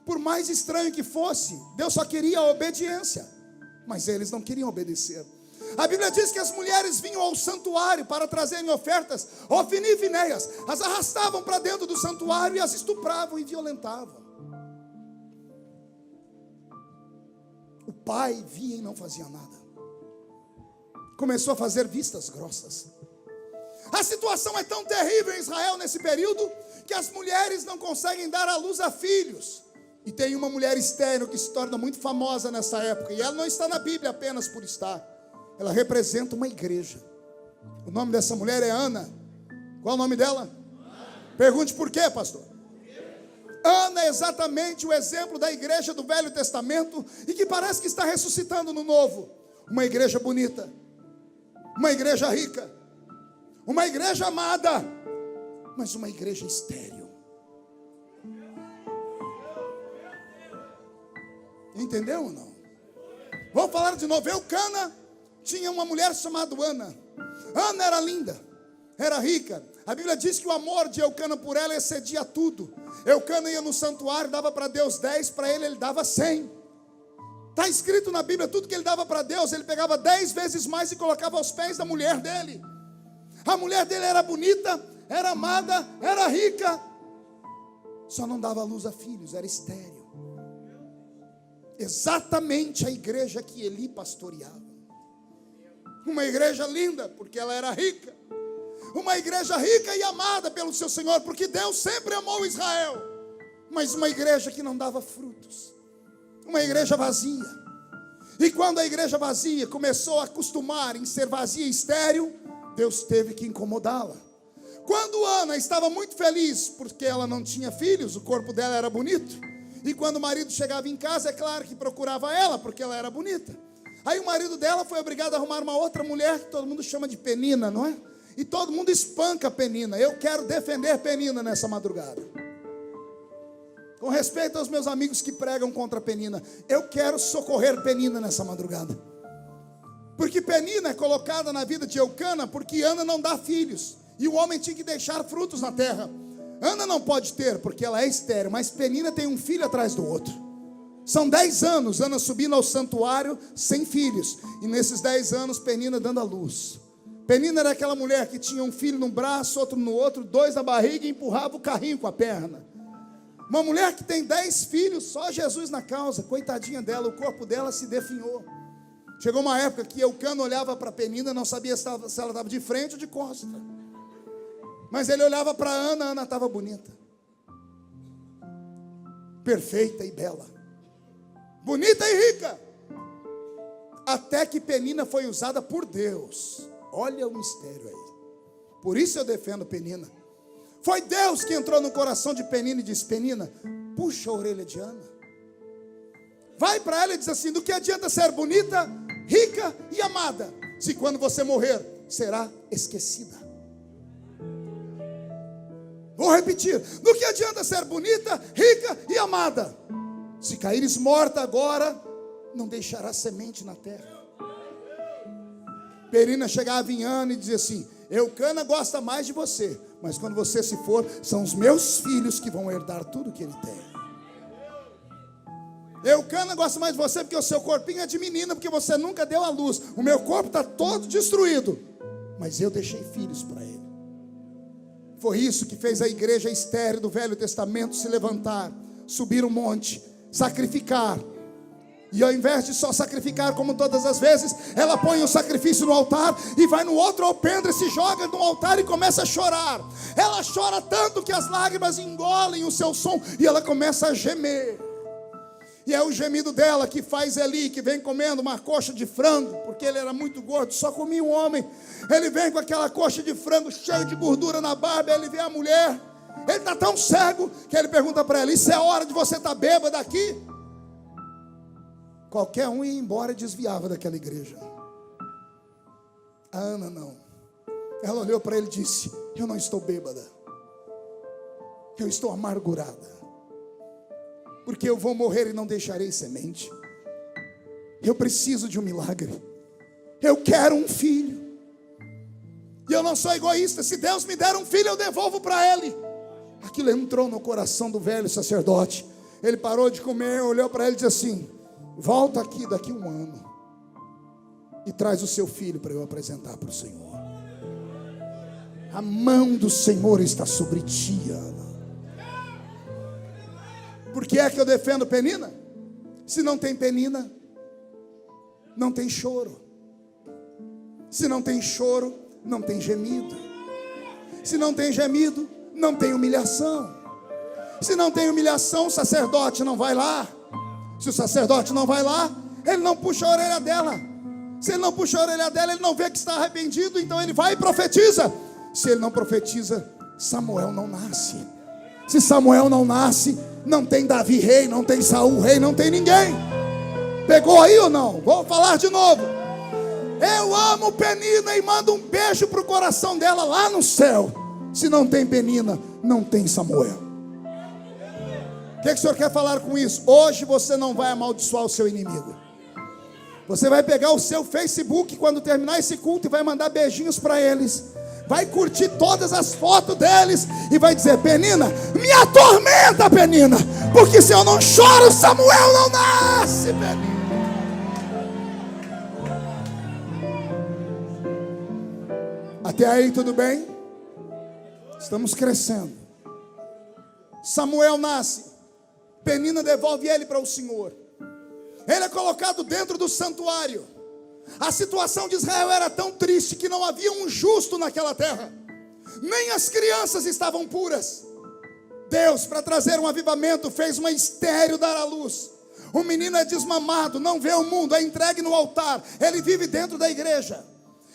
Por mais estranho que fosse, Deus só queria a obediência. Mas eles não queriam obedecer. A Bíblia diz que as mulheres vinham ao santuário para trazerem ofertas. Ofni e Finéias as arrastavam para dentro do santuário e as estupravam e violentavam. O pai via e não fazia nada. Começou a fazer vistas grossas. A situação é tão terrível em Israel nesse período, que as mulheres não conseguem dar à luz a filhos. E tem uma mulher estéril que se torna muito famosa nessa época, e ela não está na Bíblia apenas por estar. Ela representa uma igreja. O nome dessa mulher é Ana. Qual é o nome dela? Ana. Pergunte por quê, pastor? Ana é exatamente o exemplo da igreja do Velho Testamento, e que parece que está ressuscitando no Novo. Uma igreja bonita, uma igreja rica, uma igreja amada, mas uma igreja estéril. Entendeu ou não? Vou falar de novo. Eucana tinha uma mulher chamada Ana. Ana era linda, era rica. A Bíblia diz que o amor de Eucana por ela excedia tudo. Eucana ia no santuário, dava para Deus 10, para ele dava 100. Está escrito na Bíblia, tudo que ele dava para Deus, ele pegava 10 vezes mais e colocava aos pés da mulher dele. A mulher dele era bonita, era amada, era rica, só não dava luz a filhos, era estéril. Exatamente a igreja que Eli pastoreava. Uma igreja linda, porque ela era rica. Uma igreja rica e amada pelo seu Senhor, porque Deus sempre amou Israel. Mas uma igreja que não dava frutos. Uma igreja vazia. E quando a igreja vazia começou a acostumar em ser vazia e estéril, Deus teve que incomodá-la. Quando Ana estava muito feliz, porque ela não tinha filhos, o corpo dela era bonito. E quando o marido chegava em casa, é claro que procurava ela, porque ela era bonita. Aí o marido dela foi obrigado a arrumar uma outra mulher, que todo mundo chama de Penina, não é? E todo mundo espanca Penina. Eu quero defender Penina nessa madrugada. Com respeito aos meus amigos que pregam contra Penina, eu quero socorrer Penina nessa madrugada. Porque Penina é colocada na vida de Eucana, porque Ana não dá filhos. E o homem tinha que deixar frutos na terra. Ana não pode ter, porque ela é estéril, mas Penina tem um filho atrás do outro. São 10 anos, Ana subindo ao santuário sem filhos. E nesses 10 anos, Penina dando à luz. Penina era aquela mulher que tinha um filho num braço, outro no outro, 2 na barriga e empurrava o carrinho com a perna. Uma mulher que tem 10 filhos, só Jesus na causa. Coitadinha dela, o corpo dela se definhou. Chegou uma época que Eucana olhava para Penina, não sabia se ela estava de frente ou de costa. Mas ele olhava para Ana, Ana estava bonita. Perfeita e bela. Bonita e rica. Até que Penina foi usada por Deus. Olha o mistério aí. Por isso eu defendo Penina. Foi Deus que entrou no coração de Penina e disse: Penina, puxa a orelha de Ana. Vai para ela e diz assim: do que adianta ser bonita, rica e amada, se quando você morrer, será esquecida? Vou repetir: do que adianta ser bonita, rica e amada, se caíres morta agora, não deixará semente na terra. Penina chegava em Ana e dizia assim: Eucana gosta mais de você, mas quando você se for, são os meus filhos que vão herdar tudo que ele tem. Eucana gosta mais de você porque o seu corpinho é de menina, porque você nunca deu à luz. O meu corpo está todo destruído, mas eu deixei filhos para ele. Foi isso que fez a igreja estéril do Velho Testamento se levantar, subir um monte, sacrificar. E ao invés de só sacrificar como todas as vezes, ela põe o sacrifício no altar e vai no outro alpendre, se joga no altar e começa a chorar. Ela chora tanto que as lágrimas engolem o seu som e ela começa a gemer. E é o gemido dela que faz Eli, que vem comendo uma coxa de frango, porque ele era muito gordo, só comia um homem. Ele vem com aquela coxa de frango cheia de gordura na barba, ele vê a mulher. Ele está tão cego que ele pergunta para ela: isso é a hora de você estar bêbada aqui? Qualquer um ia embora e desviava daquela igreja. A Ana não. Ela olhou para ele e disse: eu não estou bêbada, eu estou amargurada, porque eu vou morrer e não deixarei semente. Eu preciso de um milagre. Eu quero um filho. E eu não sou egoísta. Se Deus me der um filho, eu devolvo para ele. Aquilo entrou no coração do velho sacerdote. Ele parou de comer, olhou para ele e disse assim: volta aqui daqui 1 ano e traz o seu filho para eu apresentar para o Senhor. A mão do Senhor está sobre ti, Ana. Por que é que eu defendo Penina? Se não tem Penina, não tem choro. Se não tem choro, não tem gemido. Se não tem gemido, não tem humilhação. Se não tem humilhação, o sacerdote não vai lá. Se o sacerdote não vai lá, ele não puxa a orelha dela. Se ele não puxa a orelha dela, ele não vê que está arrependido, então ele vai e profetiza. Se ele não profetiza, Samuel não nasce. Se Samuel não nasce, não tem Davi rei, não tem Saul rei, não tem ninguém. Pegou aí ou não? Vou falar de novo. Eu amo Penina e mando um beijo para o coração dela lá no céu. Se não tem Penina, não tem Samuel. O que o senhor quer falar com isso? Hoje você não vai amaldiçoar o seu inimigo. Você vai pegar o seu Facebook quando terminar esse culto e vai mandar beijinhos para eles. Vai curtir todas as fotos deles e vai dizer: Penina, me atormenta, Penina, porque se eu não choro, Samuel não nasce, Penina. Até aí tudo bem? Estamos crescendo. Samuel nasce. Penina devolve ele para o Senhor. Ele é colocado dentro do santuário. A situação de Israel era tão triste que não havia um justo naquela terra. Nem as crianças estavam puras. Deus, para trazer um avivamento, fez uma estéril dar à luz. O menino é desmamado, não vê o mundo, é entregue no altar. Ele vive dentro da igreja.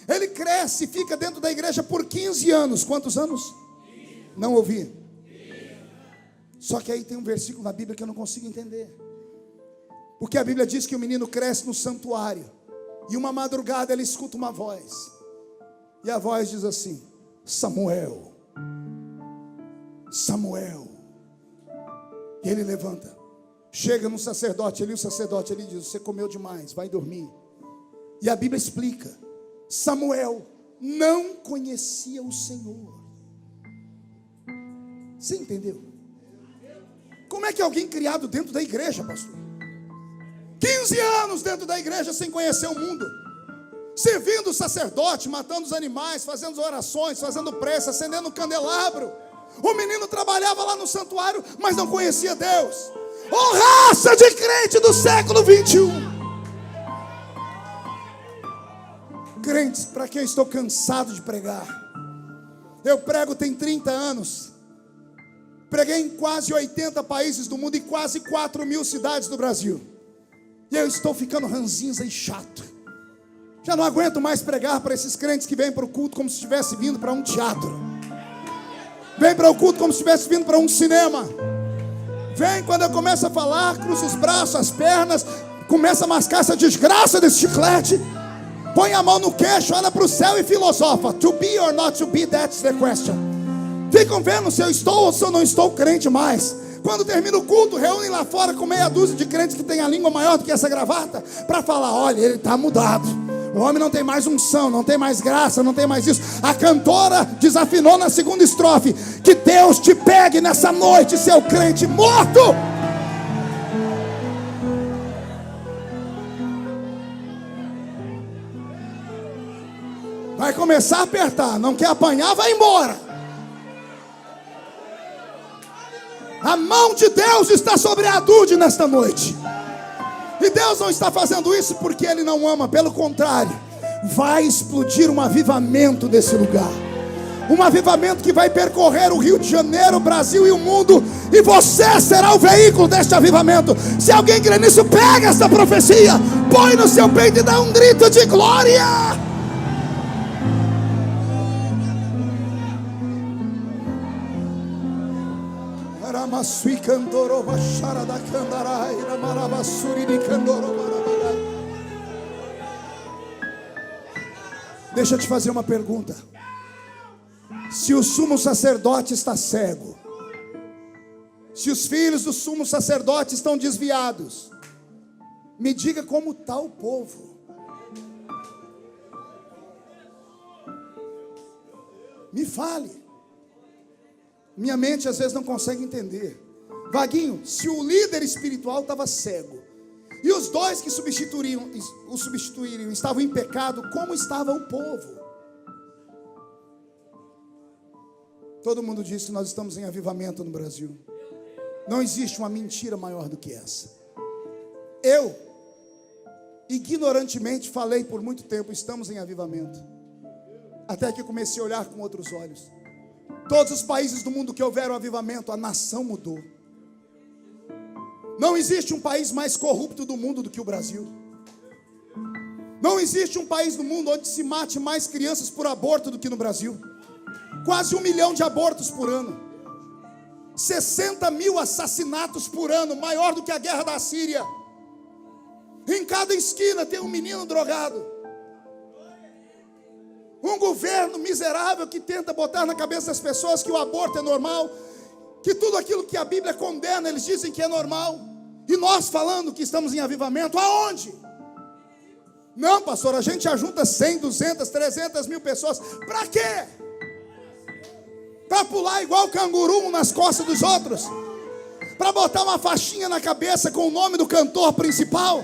Ele cresce e fica dentro da igreja por 15 anos. Quantos anos? Não ouvi. Só que aí tem um versículo na Bíblia que eu não consigo entender. Porque a Bíblia diz que o menino cresce no santuário. E uma madrugada ele escuta uma voz. E a voz diz assim: Samuel, Samuel. E ele levanta. Chega no sacerdote, ele, o sacerdote, ele diz: você comeu demais, vai dormir. E a Bíblia explica: Samuel não conhecia o Senhor. Você entendeu? Como é que alguém criado dentro da igreja, pastor, 15 anos dentro da igreja sem conhecer o mundo, servindo o sacerdote, matando os animais, fazendo orações, fazendo prece, acendendo o candelabro. O menino trabalhava lá no santuário, mas não conhecia Deus. Ô raça de crente do século 21, crentes para quem eu estou cansado de pregar. Eu prego tem 30 anos, preguei em quase 80 países do mundo e quase 4.000 cidades do Brasil, e eu estou ficando ranzinza e chato. Já não aguento mais pregar para esses crentes que vêm para o culto como se estivesse vindo para um teatro. Vem para o culto como se estivesse vindo para um cinema. Vem, quando eu começo a falar, cruza os braços, as pernas, começa a mascar essa desgraça desse chiclete, põe a mão no queixo, olha para o céu e filosofa. To be or not to be, that's the question. Ficam vendo se eu estou ou se eu não estou crente mais. Quando termina o culto, reúnem lá fora com meia dúzia de crentes que tem a língua maior do que essa gravata, para falar: olha, ele está mudado. O homem não tem mais unção, não tem mais graça, não tem mais isso. A cantora desafinou na segunda estrofe. Que Deus te pegue nessa noite, seu crente morto. Vai começar a apertar, não quer apanhar, vai embora. A mão de Deus está sobre a Dude nesta noite. E Deus não está fazendo isso porque Ele não ama, pelo contrário, vai explodir um avivamento desse lugar. Um avivamento que vai percorrer o Rio de Janeiro, o Brasil e o mundo, e você será o veículo deste avivamento. Se alguém crê nisso, pega essa profecia, põe no seu peito e dá um grito de glória. Deixa eu te fazer uma pergunta. Se o sumo sacerdote está cego, se os filhos do sumo sacerdote estão desviados, me diga como está o povo. Me fale. Minha mente às vezes não consegue entender. Vaguinho, se o líder espiritual estava cego e os dois que o substituiriam estavam em pecado, como estava o povo? Todo mundo diz que nós estamos em avivamento no Brasil. Não existe uma mentira maior do que essa. Eu, ignorantemente, falei por muito tempo: estamos em avivamento. Até que comecei a olhar com outros olhos. Todos os países do mundo que houveram avivamento, a nação mudou. Não existe um país mais corrupto do mundo do que o Brasil. Não existe um país no mundo onde se mate mais crianças por aborto do que no Brasil. Quase 1 milhão de abortos por ano. 60 mil assassinatos por ano, maior do que a guerra da Síria. Em cada esquina tem um menino drogado. Um governo miserável que tenta botar na cabeça das pessoas que o aborto é normal, que tudo aquilo que a Bíblia condena, eles dizem que é normal. E nós falando que estamos em avivamento, aonde? Não, pastor, a gente ajunta 100, 200, 300 mil pessoas. Para quê? Para pular igual canguru um nas costas dos outros? Para botar uma faixinha na cabeça com o nome do cantor principal?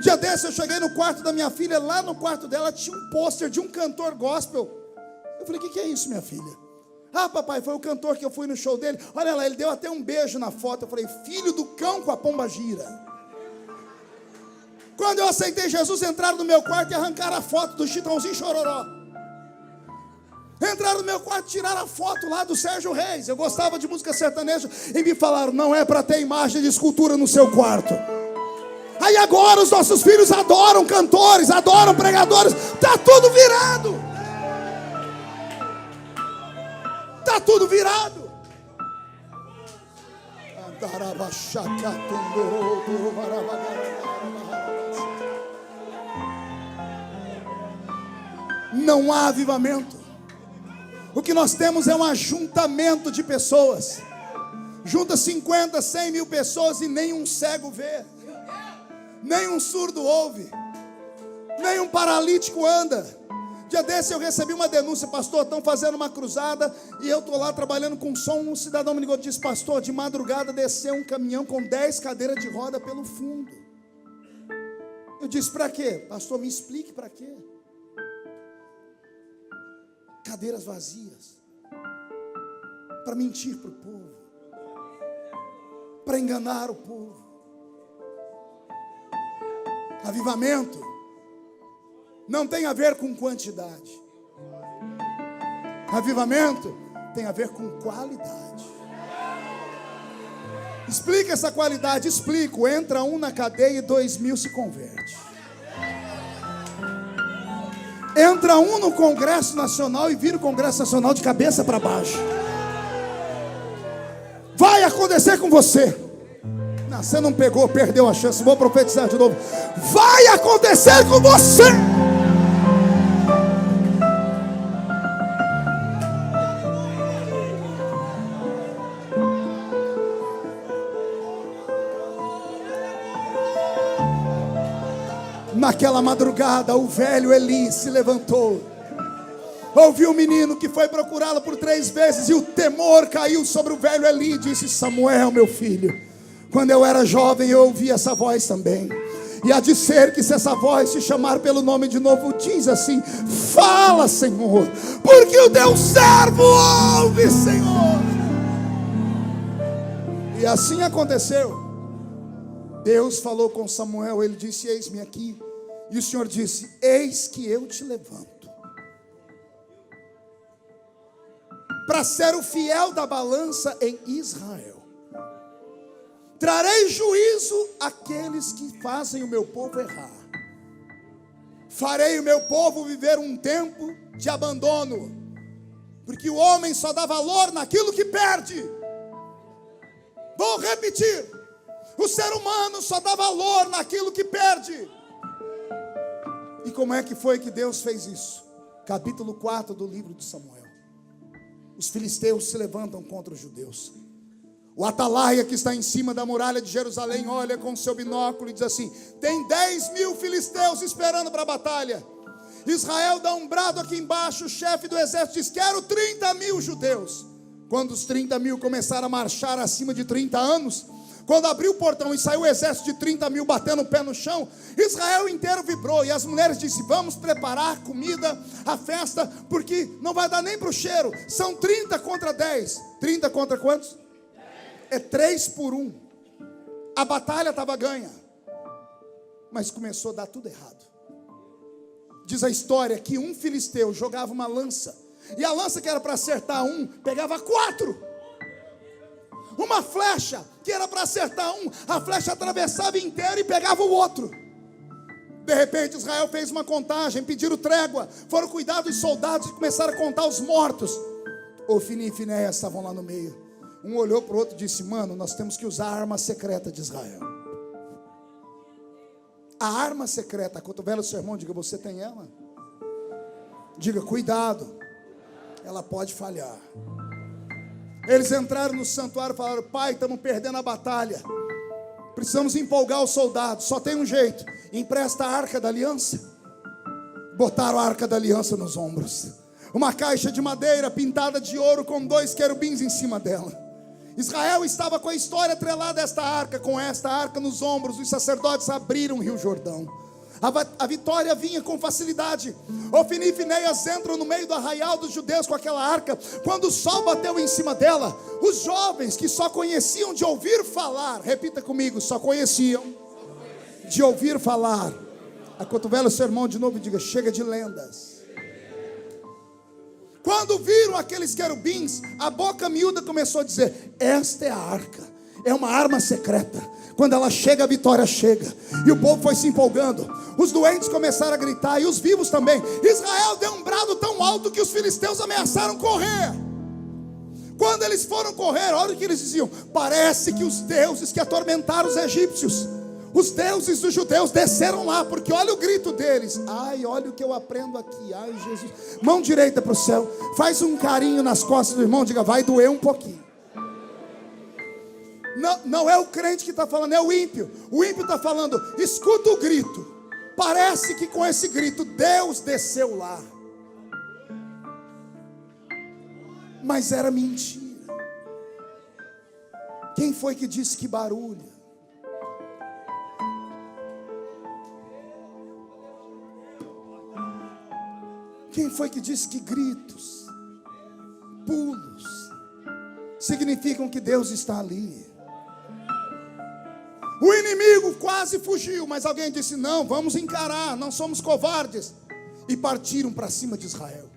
Dia desse eu cheguei no quarto da minha filha, lá no quarto dela tinha um pôster de um cantor gospel. Eu falei: o que é isso, minha filha? Ah, papai, foi o cantor que eu fui no show dele. Olha lá, ele deu até um beijo na foto. Eu falei: filho do cão com a pomba gira. Quando eu aceitei Jesus, entraram no meu quarto e arrancaram a foto do Chitãozinho Chororó. Entraram no meu quarto e tiraram a foto lá do Sérgio Reis. Eu gostava de música sertaneja e me falaram: não é para ter imagem de escultura no seu quarto. Aí agora os nossos filhos adoram cantores, adoram pregadores. Está tudo virado. Está tudo virado. Não há avivamento. O que nós temos é um ajuntamento de pessoas. Junta 50, 100 mil pessoas e nem um cego vê, nem um surdo ouve, nem um paralítico anda. Dia desse eu recebi uma denúncia: pastor, estão fazendo uma cruzada e eu estou lá trabalhando com som. Um cidadão me ligou e disse: pastor, de madrugada desceu um caminhão com 10 cadeiras de roda pelo fundo. Eu disse: para quê? Pastor, me explique para quê. Cadeiras vazias, para mentir para o povo, para enganar o povo. Avivamento não tem a ver com quantidade. Avivamento tem a ver com qualidade. Explica essa qualidade. Explico. Entra um na cadeia e 2.000 se converte. Entra um no Congresso Nacional e vira o Congresso Nacional de cabeça para baixo. Vai acontecer com você. Não, você não pegou, perdeu a chance. Vou profetizar de novo. Vai acontecer com você. Naquela madrugada, o velho Eli se levantou, ouviu o menino que foi procurá-lo por 3 vezes, e o temor caiu sobre o velho Eli, e disse: Samuel, meu filho, quando eu era jovem eu ouvi essa voz também, e há de ser que se essa voz te chamar pelo nome de novo, diz assim: fala, Senhor, porque o teu servo ouve, Senhor. E assim aconteceu. Deus falou com Samuel, ele disse: eis-me aqui. E o Senhor disse: eis que eu te levanto para ser o fiel da balança em Israel. Trarei juízo àqueles que fazem o meu povo errar. Farei o meu povo viver um tempo de abandono, porque o homem só dá valor naquilo que perde. Vou repetir: o ser humano só dá valor naquilo que perde. E como é que foi que Deus fez isso? Capítulo 4 do livro de Samuel. Os filisteus se levantam contra os judeus. O atalaia que está em cima da muralha de Jerusalém olha com seu binóculo e diz assim: tem 10.000 filisteus esperando para a batalha. Israel dá um brado aqui embaixo. O chefe do exército diz: quero 30.000 judeus. Quando os 30.000 começaram a marchar acima de 30 anos, quando abriu o portão e saiu o exército de 30.000 batendo o pé no chão, Israel inteiro vibrou. E as mulheres disseram: vamos preparar comida, a festa, porque não vai dar nem para o cheiro. São 30 contra 10. 30 contra quantos? É 3 por 1. A batalha estava ganha, mas começou a dar tudo errado. Diz a história que um filisteu jogava uma lança, e a lança que era para acertar um, pegava 4. Uma flecha que era para acertar um, a flecha atravessava inteira e pegava o outro. De repente Israel fez uma contagem, pediram trégua, foram cuidar dos soldados e começaram a contar os mortos. Ofni e Finéias estavam lá no meio. Um olhou para o outro e disse: mano, nós temos que usar a arma secreta de Israel. A arma secreta, cotovela o seu irmão, diga: você tem ela? Diga: cuidado, ela pode falhar. Eles entraram no santuário e falaram: pai, estamos perdendo a batalha, precisamos empolgar os soldados, só tem um jeito: empresta a arca da aliança. Botaram a arca da aliança nos ombros, uma caixa de madeira pintada de ouro com 2 querubins em cima dela. Israel estava com a história atrelada a esta arca. Com esta arca nos ombros, os sacerdotes abriram o Rio Jordão. A vitória vinha com facilidade. Ofni e Finéias entram no meio do arraial dos judeus com aquela arca. Quando o sol bateu em cima dela, os jovens que só conheciam de ouvir falar, repita comigo: só conheciam de ouvir falar. Acotovela o seu irmão de novo e diga: chega de lendas. Quando viram aqueles querubins, a boca miúda começou a dizer: esta é a arca, é uma arma secreta. Quando ela chega, a vitória chega. E o povo foi se empolgando. Os doentes começaram a gritar, e os vivos também. Israel deu um brado tão alto que os filisteus ameaçaram correr. Quando eles foram correr, olha o que eles diziam: parece que os deuses que atormentaram os egípcios, os deuses dos judeus, desceram lá. Porque olha o grito deles. Ai, olha o que eu aprendo aqui. Ai, Jesus. Mão direita para o céu, faz um carinho nas costas do irmão, diga: vai doer um pouquinho. Não é o crente que está falando, é o ímpio. O ímpio está falando: escuta o grito. Parece que com esse grito Deus desceu lá. Mas era mentira. Quem foi que disse que barulho? foi que disse que gritos, pulos, significam que Deus está ali? O inimigo quase fugiu, mas alguém disse: não, vamos encarar, não somos covardes. E partiram para cima de Israel.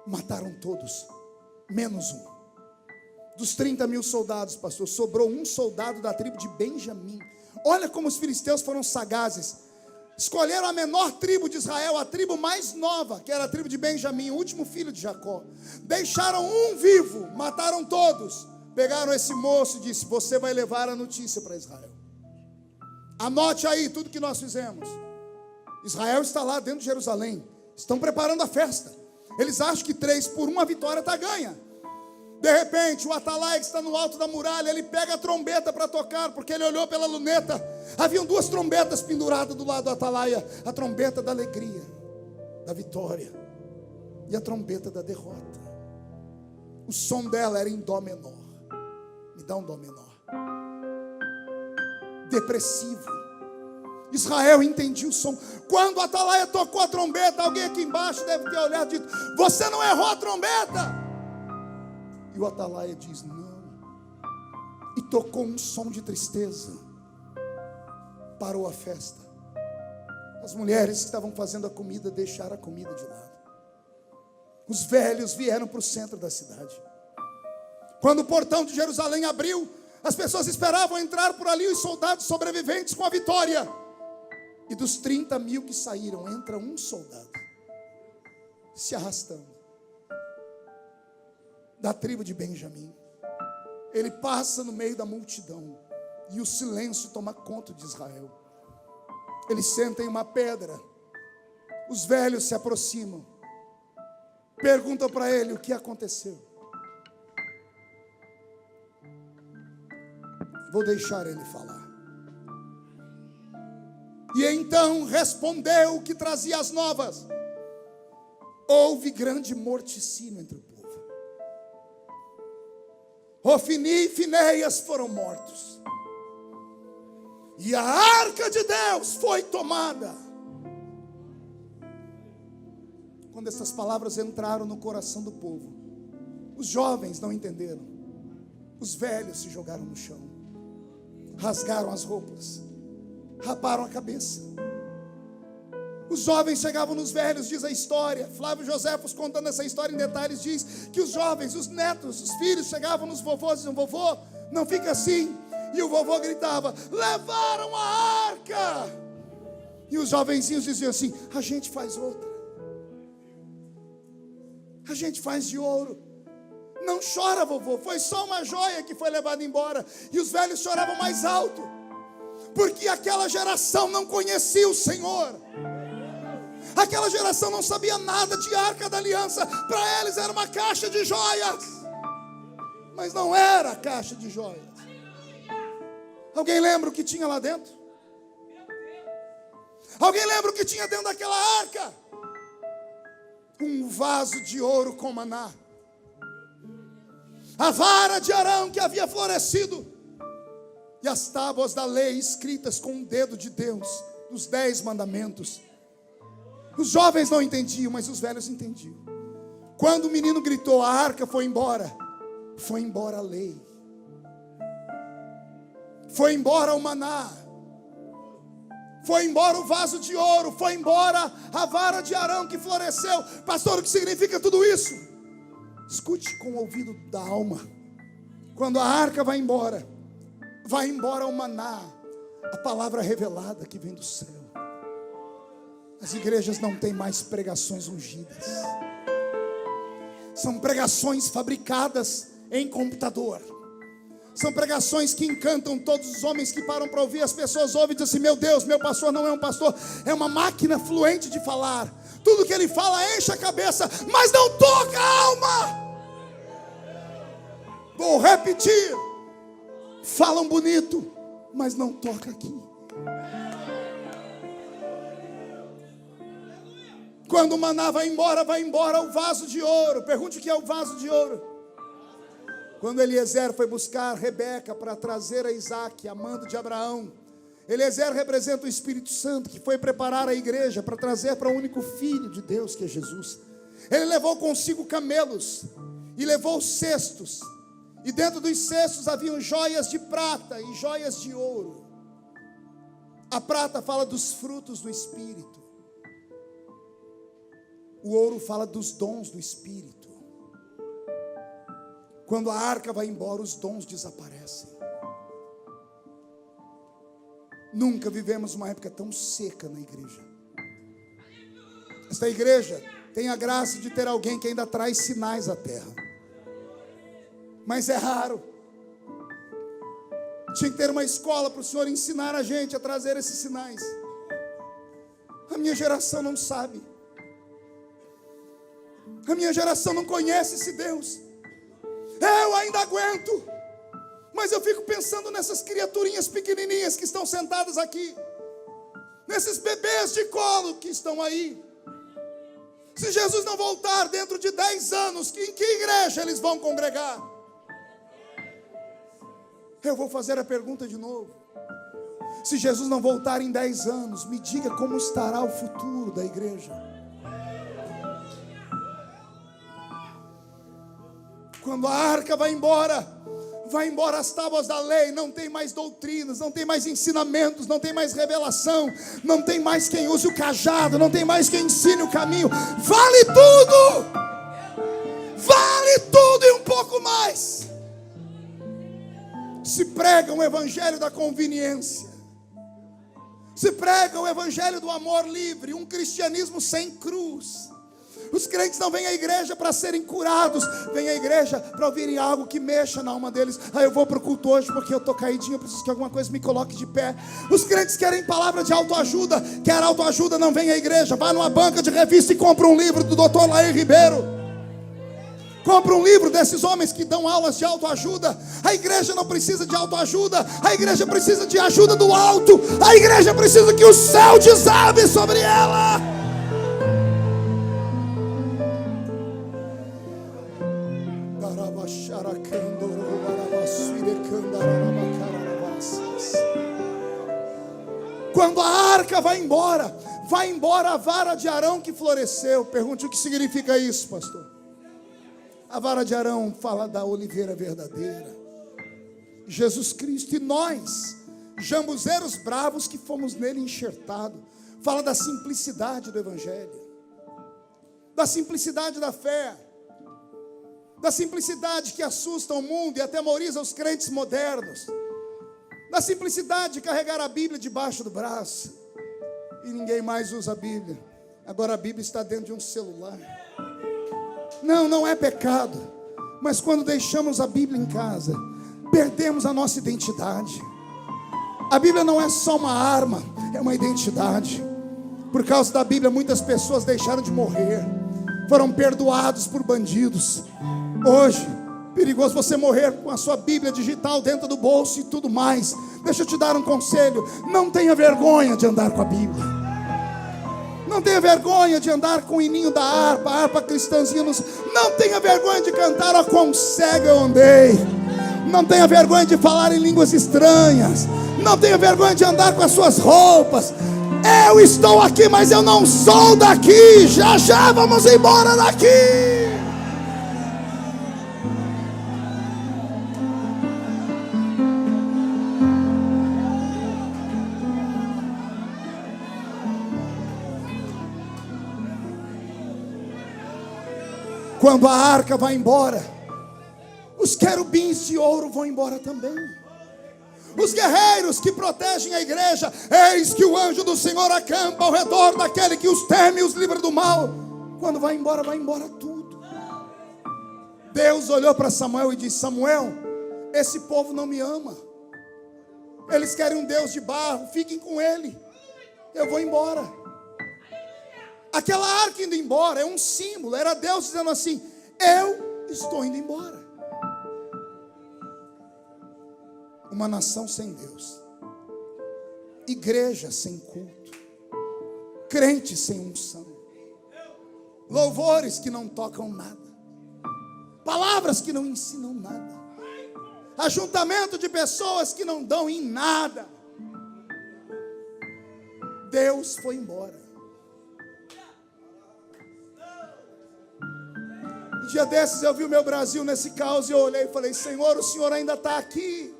Mataram todos, menos um. Dos 30.000 soldados, pastor, sobrou um soldado da tribo de Benjamim. Olha como os filisteus foram sagazes. Escolheram a menor tribo de Israel, a tribo mais nova, que era a tribo de Benjamim, o último filho de Jacó. Deixaram um vivo, mataram todos. Pegaram esse moço e disse: você vai levar a notícia para Israel. Anote aí tudo que nós fizemos. Israel está lá dentro de Jerusalém, estão preparando a festa. Eles acham que 3-1 a vitória está ganha. De repente, o atalaia que está no alto da muralha, ele pega a trombeta para tocar, porque ele olhou pela luneta. Haviam 2 trombetas penduradas do lado do atalaia: a trombeta da alegria, da vitória, e a trombeta da derrota. O som dela era em dó menor. Me dá um dó menor. Depressivo. Israel entendia o som. Quando o atalaia tocou a trombeta, alguém aqui embaixo deve ter olhado e dito: você não errou a trombeta. E o atalaia diz: não. E tocou um som de tristeza. Parou a festa. As mulheres que estavam fazendo a comida deixaram a comida de lado. Os velhos vieram para o centro da cidade. Quando o portão de Jerusalém abriu, as pessoas esperavam entrar por ali os soldados sobreviventes com a vitória. E dos 30.000 que saíram, entra um soldado, se arrastando, da tribo de Benjamim. Ele passa no meio da multidão, e o silêncio toma conta de Israel. Ele senta em uma pedra. Os velhos se aproximam, perguntam para ele o que aconteceu. Vou deixar ele falar. E então respondeu o que trazia as novas: houve grande morticínio entre o povo. Ofni e Finéias foram mortos, e a arca de Deus foi tomada. Quando essas palavras entraram no coração do povo, os jovens não entenderam. Os velhos se jogaram no chão, rasgaram as roupas, raparam a cabeça. Os jovens chegavam nos velhos, diz a história. Flávio Joséfos, contando essa história em detalhes, diz que os jovens, os netos, os filhos chegavam nos vovôs e diziam: vovô, não fica assim. E o vovô gritava: levaram a arca. E os jovenzinhos diziam assim: a gente faz outra, a gente faz de ouro. Não chora, vovô, foi só uma joia que foi levada embora. E os velhos choravam mais alto, porque aquela geração não conhecia o Senhor. Aquela geração não sabia nada de arca da aliança. Para eles era uma caixa de joias, mas não era a caixa de joias. Alguém lembra o que tinha lá dentro? Alguém lembra o que tinha dentro daquela arca? Um vaso de ouro com maná, a vara de Arão que havia florescido, e as tábuas da lei escritas com o dedo de Deus, os 10 mandamentos. Os jovens não entendiam, mas os velhos entendiam. Quando o menino gritou, a arca foi embora a lei, foi embora o maná, foi embora o vaso de ouro, foi embora a vara de Arão que floresceu. Pastor, o que significa tudo isso? Escute com o ouvido da alma. Quando a arca vai embora o maná, a palavra revelada que vem do céu. As igrejas não têm mais pregações ungidas, são pregações fabricadas em computador. São pregações que encantam todos os homens que param para ouvir. As pessoas ouvem e dizem assim: meu Deus, meu pastor não é um pastor, é uma máquina fluente de falar. Tudo que ele fala enche a cabeça, mas não toca a alma. Vou repetir: falam bonito, mas não toca aqui. Quando o maná vai embora o vaso de ouro. Pergunte o que é o vaso de ouro. Quando Eliezer foi buscar Rebeca para trazer a Isaac, a mando de Abraão, Eliezer representa o Espírito Santo, que foi preparar a igreja para trazer para o único Filho de Deus, que é Jesus. Ele levou consigo camelos e levou cestos, e dentro dos cestos haviam joias de prata e joias de ouro. A prata fala dos frutos do Espírito, o ouro fala dos dons do Espírito. Quando a arca vai embora, os dons desaparecem. Nunca vivemos uma época tão seca na igreja. Esta igreja tem a graça de ter alguém que ainda traz sinais à terra, mas é raro. Tinha que ter uma escola para o Senhor ensinar a gente a trazer esses sinais. A minha geração não sabe. A minha geração não conhece esse Deus. Eu ainda aguento, mas eu fico pensando nessas criaturinhas pequenininhas que estão sentadas aqui, nesses bebês de colo que estão aí. Se Jesus não voltar dentro de 10 anos, em que igreja eles vão congregar? Eu vou fazer a pergunta de novo. Se Jesus não voltar em 10 anos, me diga como estará o futuro da igreja. Quando a arca vai embora as tábuas da lei, não tem mais doutrinas, não tem mais ensinamentos, não tem mais revelação, não tem mais quem use o cajado, não tem mais quem ensine o caminho. Vale tudo e um pouco mais. Se prega um evangelho da conveniência, se prega o evangelho do amor livre, um cristianismo sem cruz. Os crentes não vêm à igreja para serem curados, vêm à igreja para ouvirem algo que mexa na alma deles. Eu vou para o culto hoje porque eu estou caidinho, eu preciso que alguma coisa me coloque de pé. Os crentes querem palavra de autoajuda. Quer autoajuda, não vem à igreja. Vá numa banca de revista e compra um livro do Dr. Lair Ribeiro. Compra um livro desses homens que dão aulas de autoajuda. A igreja não precisa de autoajuda, a igreja precisa de ajuda do alto. A igreja precisa que o céu desabe sobre ela. Quando a arca vai embora a vara de Arão que floresceu. Pergunte o que significa isso, pastor. A vara de Arão fala da oliveira verdadeira, Jesus Cristo. E nós, jambuzeiros bravos que fomos nele enxertados, fala da simplicidade do evangelho, da simplicidade da fé, da simplicidade que assusta o mundo e atemoriza os crentes modernos, da simplicidade de carregar a Bíblia debaixo do braço e ninguém mais usa a Bíblia. Agora a Bíblia está dentro de um celular. Não é pecado, mas quando deixamos a Bíblia em casa, perdemos a nossa identidade. A Bíblia não é só uma arma, é uma identidade. Por causa da Bíblia, muitas pessoas deixaram de morrer, foram perdoados por bandidos. Hoje, perigoso você morrer com a sua Bíblia digital dentro do bolso e tudo mais. Deixa eu te dar um conselho: não tenha vergonha de andar com a Bíblia. Não tenha vergonha de andar com o hininho da harpa, a harpa cristãzinha. Não tenha vergonha de cantar, ó quão cego eu andei. Não tenha vergonha de falar em línguas estranhas. Não tenha vergonha de andar com as suas roupas. Eu estou aqui, mas eu não sou daqui. Já vamos embora daqui. Quando a arca vai embora, os querubins de ouro vão embora também. Os guerreiros que protegem a igreja, eis que o anjo do Senhor acampa ao redor daquele que os teme e os livra do mal. Quando vai embora tudo. Deus olhou para Samuel e disse: Samuel, esse povo não me ama. Eles querem um Deus de barro, fiquem com ele. Eu vou embora. Aquela arca indo embora é um símbolo, era Deus dizendo assim: eu estou indo embora. Uma nação sem Deus, igreja sem culto, crentes sem unção, louvores que não tocam nada, palavras que não ensinam nada, ajuntamento de pessoas que não dão em nada. Deus foi embora. Um dia desses eu vi o meu Brasil nesse caos e eu olhei e falei: Senhor, o Senhor ainda está aqui.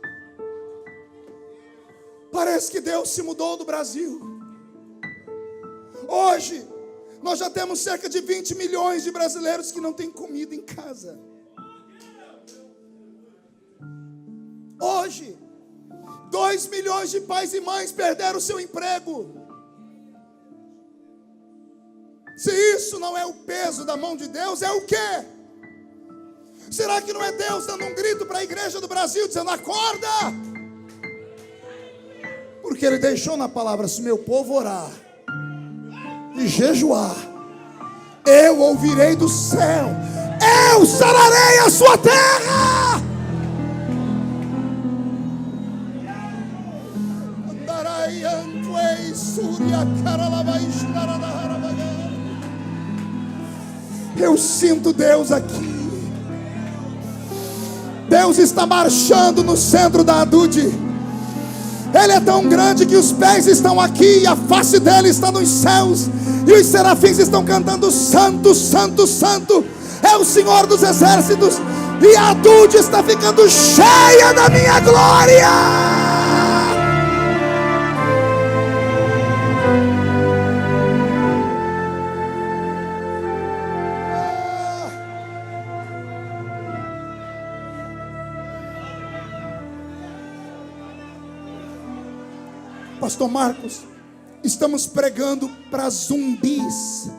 Parece que Deus se mudou do Brasil. Hoje, nós já temos cerca de 20 milhões de brasileiros que não têm comida em casa. Hoje, 2 milhões de pais e mães perderam o seu emprego. Se isso não é o peso da mão de Deus, é o quê? Será que não é Deus dando um grito para a igreja do Brasil, dizendo: acorda? Porque Ele deixou na palavra: se meu povo orar e jejuar, eu ouvirei do céu, eu sararei a sua terra. Eu sinto Deus aqui. Deus está marchando no centro da Adude. Ele é tão grande que os pés estão aqui e a face dele está nos céus, e os serafins estão cantando: santo, santo, santo é o Senhor dos exércitos. E a Adude está ficando cheia da minha glória. Pastor Marcos, estamos pregando para zumbis.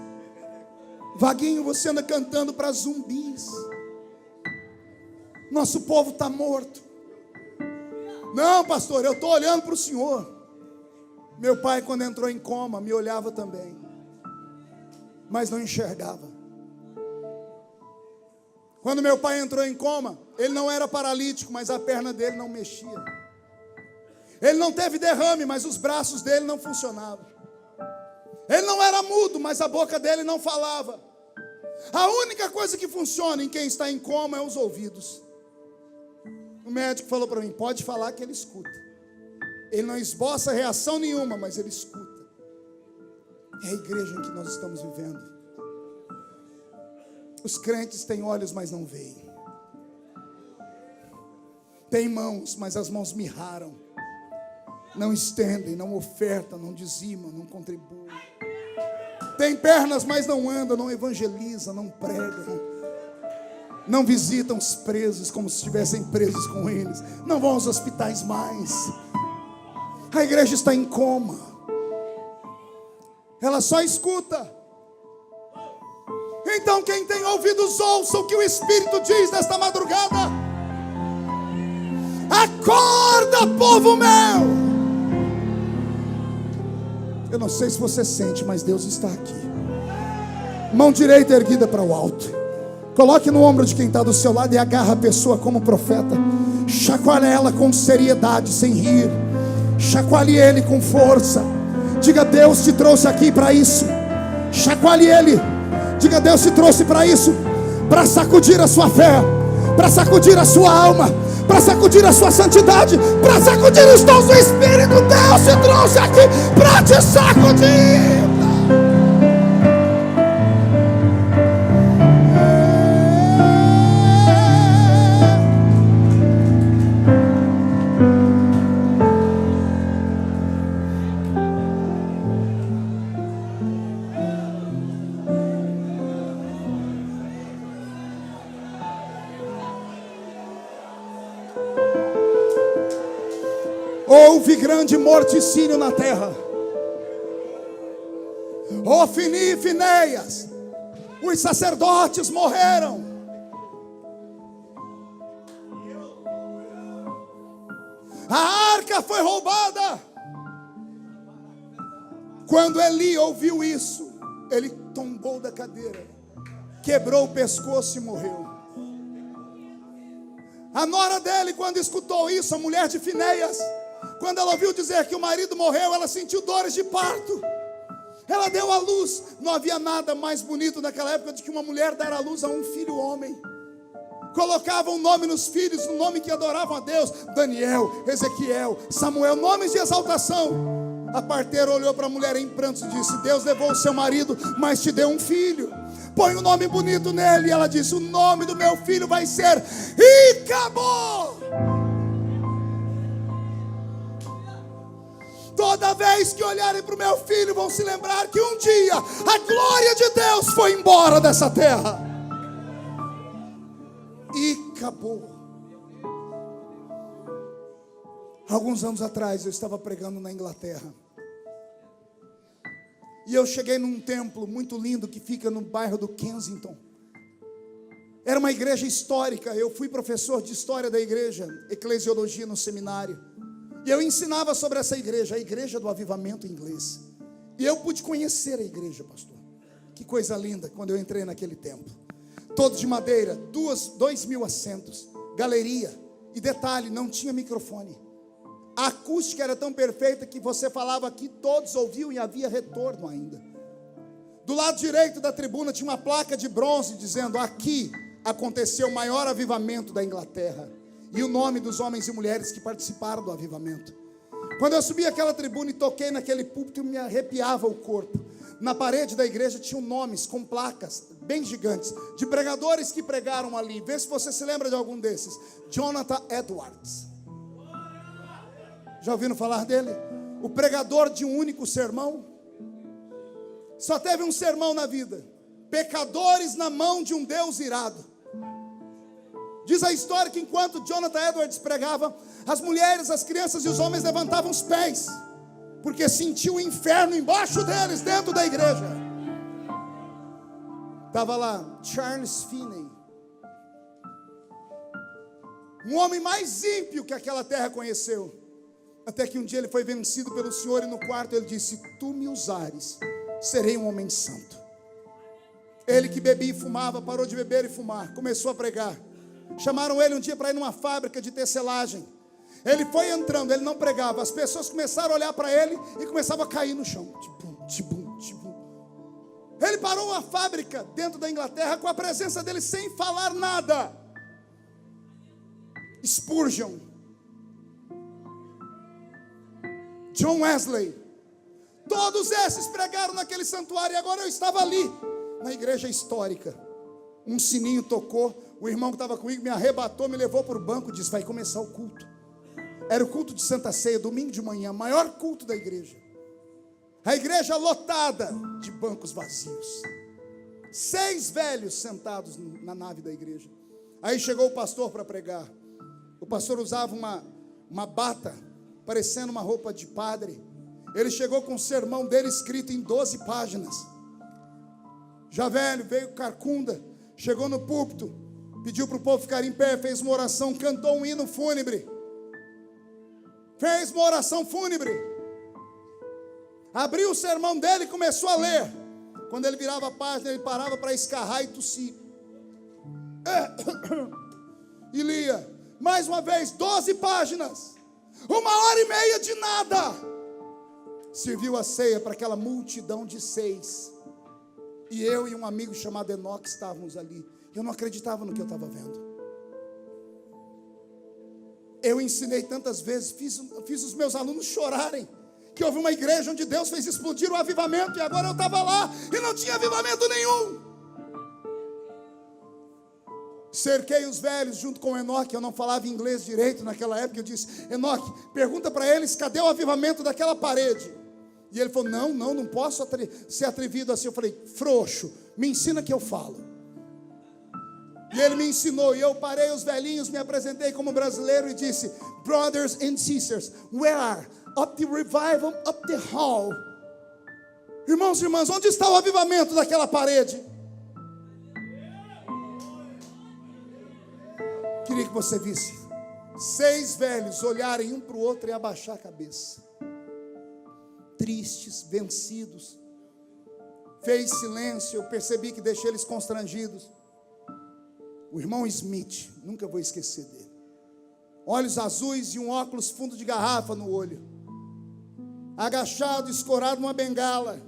Vaguinho, você anda cantando para zumbis. Nosso povo está morto. Não, pastor, eu estou olhando para o Senhor. Meu pai, quando entrou em coma, me olhava também, mas não enxergava. Quando meu pai entrou em coma, ele não era paralítico, mas a perna dele não mexia. Ele não teve derrame, mas os braços dele não funcionavam. Ele não era mudo, mas a boca dele não falava. A única coisa que funciona em quem está em coma é os ouvidos. O médico falou para mim: pode falar que ele escuta. Ele não esboça reação nenhuma, mas ele escuta. É a igreja em que nós estamos vivendo. Os crentes têm olhos, mas não veem. Têm mãos, mas as mãos mirraram. Não estendem, não ofertam, não dizimam, não contribuem. Tem pernas, mas não andam, não evangelizam, não pregam, não visitam os presos como se estivessem presos com eles, não vão aos hospitais mais. A igreja está em coma. Ela só escuta. Então quem tem ouvidos, ouça o que o Espírito diz nesta madrugada. Acorda, povo meu. Eu não sei se você sente, mas Deus está aqui. Mão direita erguida para o alto. Coloque no ombro de quem está do seu lado e agarra a pessoa como profeta. Chacoalhe ela com seriedade, sem rir. Chacoalhe ele com força. Diga: Deus te trouxe aqui para isso. Chacoalhe ele. Diga: Deus te trouxe para isso, para sacudir a sua fé, para sacudir a sua alma, para sacudir a sua santidade, para sacudir os dons do Espírito. Deus te trouxe aqui para te sacudir. Houve grande morticínio na terra. Ofni e Finéias, os sacerdotes, morreram. A arca foi roubada. Quando Eli ouviu isso, ele tombou da cadeira, quebrou o pescoço e morreu. A nora dele, quando escutou isso, a mulher de Finéias, quando ela ouviu dizer que o marido morreu, ela sentiu dores de parto. Ela deu à luz. Não havia nada mais bonito naquela época do que uma mulher dar à luz a um filho homem. Colocavam nome nos filhos, um nome que adoravam a Deus: Daniel, Ezequiel, Samuel, nomes de exaltação. A parteira olhou para a mulher em prantos e disse: Deus levou o seu marido, mas te deu um filho. Põe um nome bonito nele. E ela disse: o nome do meu filho vai ser Icabod. Toda vez que olharem para o meu filho, vão se lembrar que um dia a glória de Deus foi embora dessa terra. Icabod. Alguns anos atrás eu estava pregando na Inglaterra. E eu cheguei num templo muito lindo que fica no bairro do Kensington. Era uma igreja histórica. Eu fui professor de história da igreja, eclesiologia no seminário. E eu ensinava sobre essa igreja, a igreja do avivamento inglês. E eu pude conhecer a igreja, pastor. Que coisa linda quando eu entrei naquele templo. Todo de madeira, 2.000 assentos, galeria. E detalhe, não tinha microfone. A acústica era tão perfeita que você falava aqui, todos ouviam e havia retorno ainda. Do lado direito da tribuna tinha uma placa de bronze dizendo: aqui aconteceu o maior avivamento da Inglaterra. E o nome dos homens e mulheres que participaram do avivamento. Quando eu subi aquela tribuna e toquei naquele púlpito, me arrepiava o corpo. Na parede da igreja tinham nomes com placas bem gigantes, de pregadores que pregaram ali. Vê se você se lembra de algum desses. Jonathan Edwards. Já ouviram falar dele? O pregador de um único sermão. Só teve um sermão na vida. Pecadores na mão de um Deus irado. Diz a história que enquanto Jonathan Edwards pregava, as mulheres, as crianças e os homens levantavam os pés, porque sentiam o inferno embaixo deles, dentro da igreja. Estava lá Charles Finney, um homem mais ímpio que aquela terra conheceu. Até que um dia ele foi vencido pelo Senhor e no quarto ele disse: tu me usares, serei um homem santo. Ele que bebia e fumava, parou de beber e fumar, começou a pregar. Chamaram ele um dia para ir numa fábrica de tecelagem. Ele foi entrando, ele não pregava. As pessoas começaram a olhar para ele e começavam a cair no chão. Tibum, tibum, tibum. Ele parou uma fábrica dentro da Inglaterra com a presença dele sem falar nada. Spurgeon, John Wesley, todos esses pregaram naquele santuário. E agora eu estava ali, na igreja histórica. Um sininho tocou. O irmão que estava comigo me arrebatou, me levou para o banco e disse: vai começar o culto. Era o culto de Santa Ceia, domingo de manhã, maior culto da igreja. A igreja lotada de bancos vazios. 6 velhos sentados na nave da igreja. Aí chegou o pastor para pregar. O pastor usava uma bata, parecendo uma roupa de padre. Ele chegou com o sermão dele escrito em 12 páginas. Já velho, veio carcunda, chegou no púlpito, pediu para o povo ficar em pé, fez uma oração, cantou um hino fúnebre. Fez uma oração fúnebre. Abriu o sermão dele e começou a ler. Quando ele virava a página, ele parava para escarrar e tossir. E lia. Mais uma vez, 12 páginas. 1h30 de nada. Serviu a ceia para aquela multidão de 6. E eu e um amigo chamado Enoque estávamos ali. Eu não acreditava no que eu estava vendo. Eu ensinei tantas vezes, fiz os meus alunos chorarem, que houve uma igreja onde Deus fez explodir o avivamento, e agora eu estava lá e não tinha avivamento nenhum. Cerquei os velhos junto com Enoque. Eu não falava inglês direito naquela época. Eu disse: Enoque, pergunta para eles, cadê o avivamento daquela parede? E ele falou: não posso ser atrevido assim. Eu falei: frouxo, me ensina que eu falo. E ele me ensinou, e eu parei os velhinhos, me apresentei como brasileiro e disse: brothers and sisters, where up the revival, up the hall. Irmãos e irmãs, onde está o avivamento daquela parede? Queria que você visse 6 velhos olharem um para o outro e abaixar a cabeça, tristes, vencidos. Fez silêncio, eu percebi que deixei eles constrangidos. O irmão Smith, nunca vou esquecer dele. Olhos azuis e um óculos fundo de garrafa no olho. Agachado, escorado numa bengala.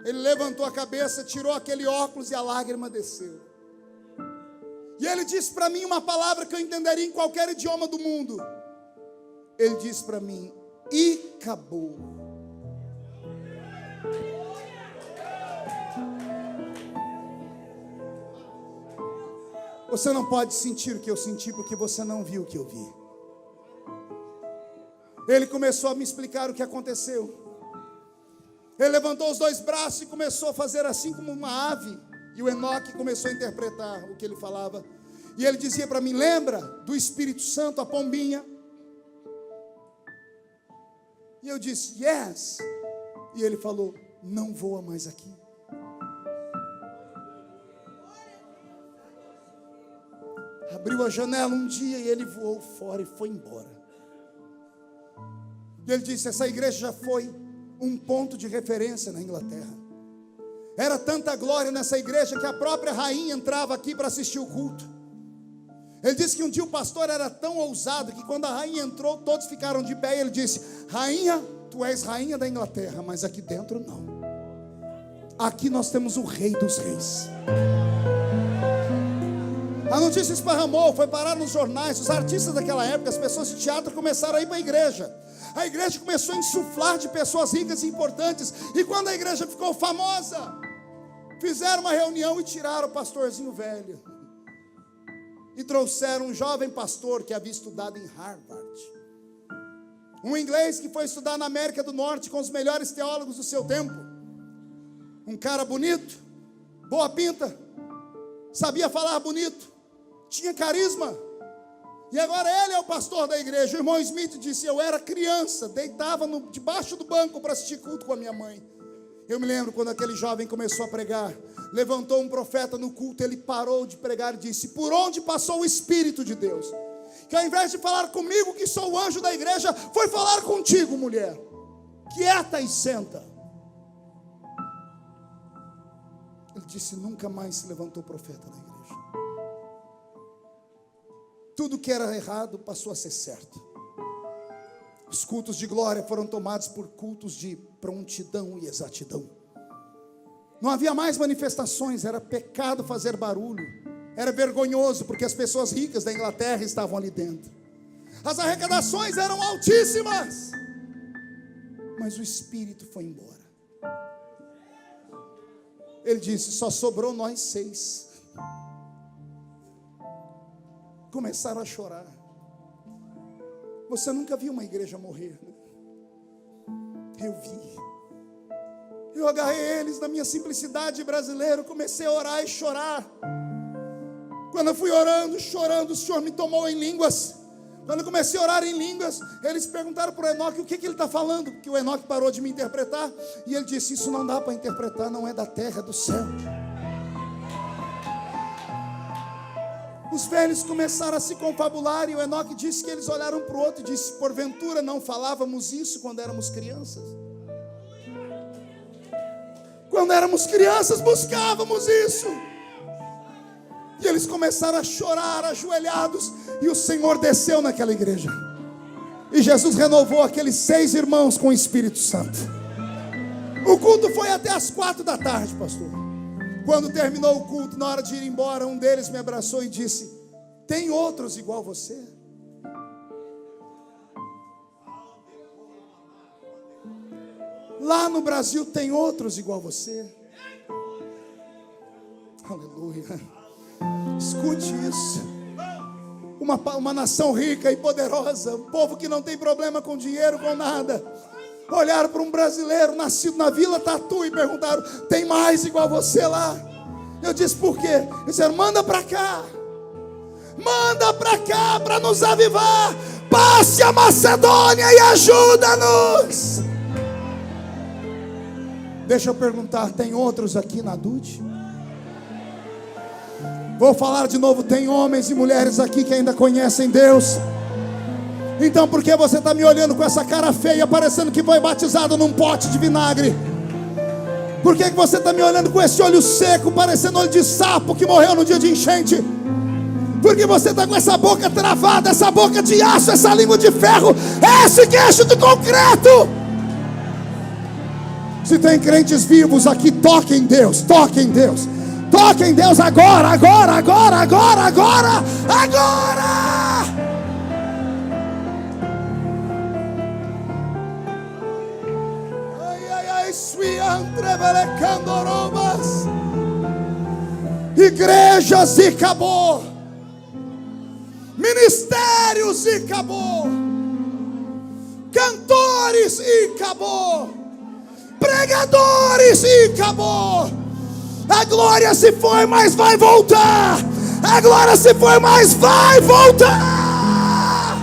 Ele levantou a cabeça, tirou aquele óculos e a lágrima desceu. E ele disse para mim uma palavra que eu entenderia em qualquer idioma do mundo. Ele disse para mim: e acabou. Você não pode sentir o que eu senti porque você não viu o que eu vi. Ele começou a me explicar o que aconteceu. Ele levantou os 2 braços e começou a fazer assim como uma ave. E o Enoque começou a interpretar o que ele falava. E ele dizia para mim: lembra do Espírito Santo, a pombinha? E eu disse: yes. E ele falou: não voa mais aqui. Abriu a janela um dia e ele voou fora e foi embora. E ele disse: essa igreja já foi um ponto de referência na Inglaterra. Era tanta glória nessa igreja que a própria rainha entrava aqui para assistir o culto. Ele disse que um dia o pastor era tão ousado que quando a rainha entrou, todos ficaram de pé. E ele disse: rainha, tu és rainha da Inglaterra, mas aqui dentro não. Aqui nós temos o rei dos reis. A notícia esparramou, foi parar nos jornais. Os artistas daquela época, as pessoas de teatro começaram a ir para a igreja. A igreja começou a insuflar de pessoas ricas e importantes. E quando a igreja ficou famosa, fizeram uma reunião e tiraram o pastorzinho velho. E trouxeram um jovem pastor que havia estudado em Harvard. Um inglês que foi estudar na América do Norte com os melhores teólogos do seu tempo. Um cara bonito, boa pinta, sabia falar bonito, tinha carisma. E agora ele é o pastor da igreja. O irmão Smith disse: eu era criança, deitava debaixo do banco para assistir culto com a minha mãe. Eu me lembro quando aquele jovem começou a pregar. Levantou um profeta no culto, ele parou de pregar e disse: por onde passou o Espírito de Deus? Que ao invés de falar comigo, que sou o anjo da igreja, foi falar contigo, mulher. Quieta e senta. Ele disse: nunca mais se levantou profeta na igreja. Tudo que era errado passou a ser certo. Os cultos de glória foram tomados por cultos de prontidão e exatidão. Não havia mais manifestações, era pecado fazer barulho. Era vergonhoso, porque as pessoas ricas da Inglaterra estavam ali dentro. As arrecadações eram altíssimas. Mas o Espírito foi embora. Ele disse: só sobrou nós 6. Começaram a chorar. Você nunca viu uma igreja morrer, né? Eu vi. Eu agarrei eles na minha simplicidade brasileira, comecei a orar e chorar. Quando eu fui orando, chorando, o Senhor me tomou em línguas. Quando eu comecei a orar em línguas, eles perguntaram para o Enoque o que ele está falando, porque o Enoque parou de me interpretar. E ele disse: isso não dá para interpretar, não é da terra, é do céu. Os velhos começaram a se confabular. E o Enoque disse que eles olharam para o outro e disse: porventura não falávamos isso quando éramos crianças? Quando éramos crianças buscávamos isso. E eles começaram a chorar ajoelhados. E o Senhor desceu naquela igreja. E Jesus renovou aqueles 6 irmãos com o Espírito Santo. O culto foi até as 4 da tarde, pastor. Quando terminou o culto, na hora de ir embora, um deles me abraçou e disse: tem outros igual você? Lá no Brasil tem outros igual você? Aleluia. Escute isso. Uma nação rica e poderosa, um povo que não tem problema com dinheiro, com nada, olharam para um brasileiro nascido na Vila Tatu e perguntaram: tem mais igual você lá? Eu disse: por quê? Eles disseram: manda para cá. Manda para cá para nos avivar. Passe a Macedônia e ajuda-nos. Deixa eu perguntar: tem outros aqui na DUD? Vou falar de novo: tem homens e mulheres aqui que ainda conhecem Deus? Então por que você está me olhando com essa cara feia, parecendo que foi batizado num pote de vinagre? Por que você está me olhando com esse olho seco, parecendo olho de sapo que morreu no dia de enchente? Por que você está com essa boca travada, essa boca de aço, essa língua de ferro, esse queixo de concreto? Se tem crentes vivos aqui, toque em Deus, toque em Deus. Toque em Deus agora, agora, agora, agora, agora, agora. Igrejas e acabou, ministérios e acabou, cantores e acabou, pregadores e acabou. A glória se foi, mas vai voltar. A glória se foi, mas vai voltar.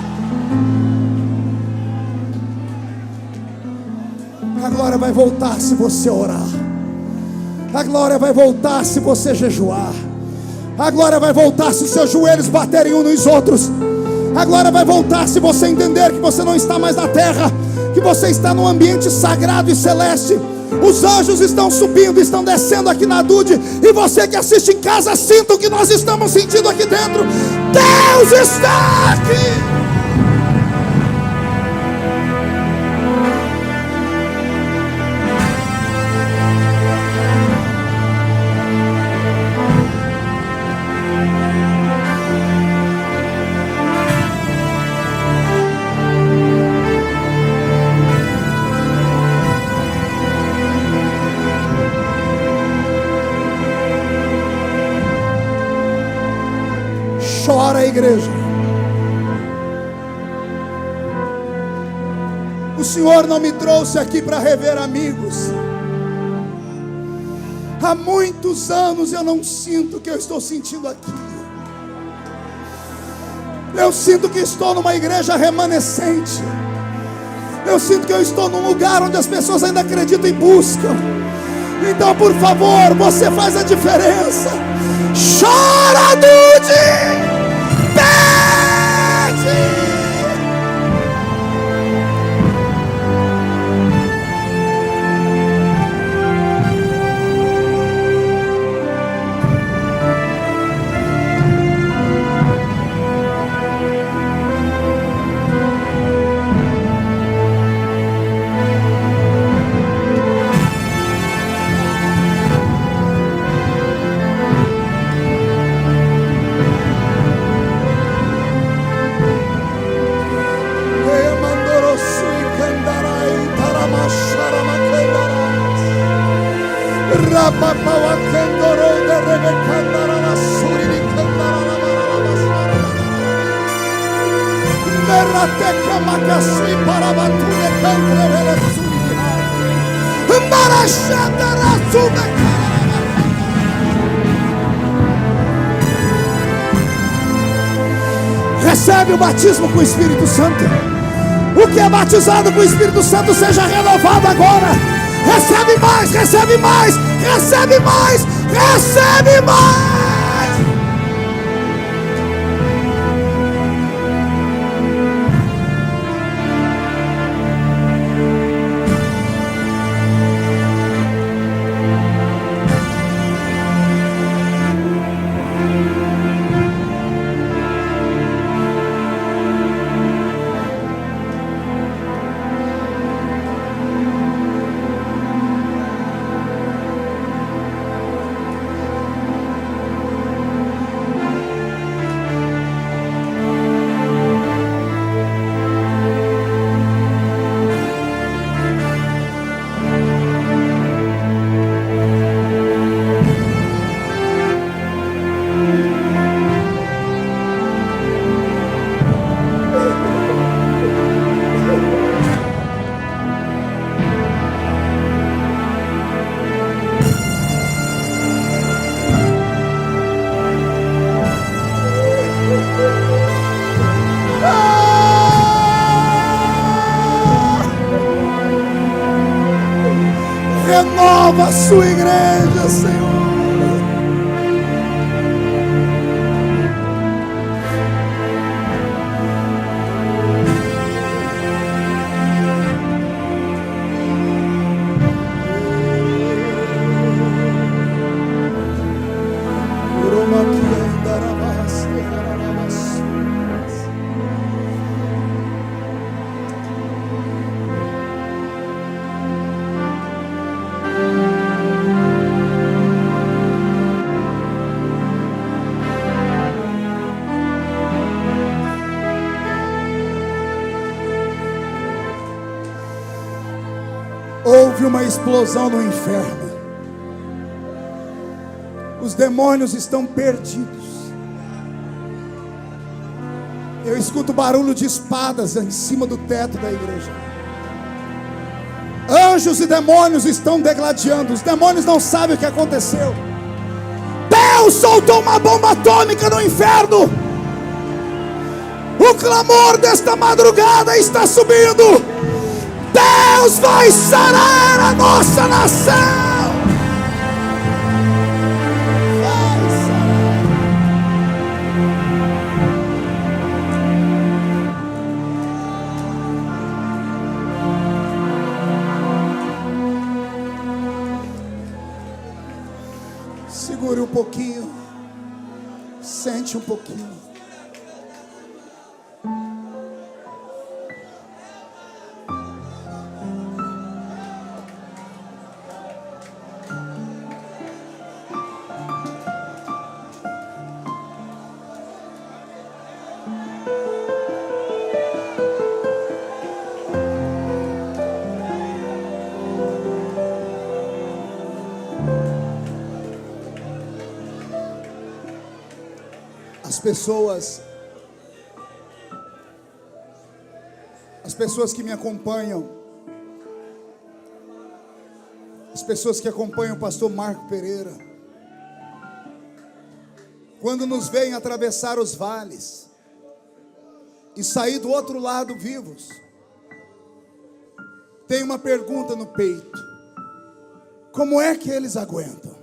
A glória vai voltar se você orar. A glória vai voltar se você jejuar. A glória vai voltar se os seus joelhos baterem uns nos outros. A glória vai voltar se você entender que você não está mais na terra, que você está num ambiente sagrado e celeste. Os anjos estão subindo, estão descendo aqui na Dude. E você que assiste em casa, sinta o que nós estamos sentindo aqui dentro. Deus está aqui. Chora, igreja. O Senhor não me trouxe aqui para rever amigos. Há muitos anos eu não sinto o que eu estou sentindo aqui. Eu sinto que estou numa igreja remanescente. Eu sinto que eu estou num lugar onde as pessoas ainda acreditam e buscam. Então, por favor, você faz a diferença. Chora, Dude! Recebe o batismo com o Espírito Santo. O que é batizado com o Espírito Santo seja renovado agora. Recebe mais, recebe mais, recebe mais, recebe mais. Renova a sua igreja, Senhor. Houve uma explosão no inferno. Os demônios estão perdidos. Eu escuto barulho de espadas em cima do teto da igreja. Anjos e demônios estão degladiando. Os demônios não sabem o que aconteceu. Deus soltou uma bomba atômica no inferno. O clamor desta madrugada está subindo. Deus vai sarar a nossa nação. Segure um pouquinho. Sente um pouquinho. As pessoas que me acompanham, as pessoas que acompanham o pastor Marco Pereira, quando nos veem atravessar os vales e sair do outro lado vivos, tem uma pergunta no peito: como é que eles aguentam?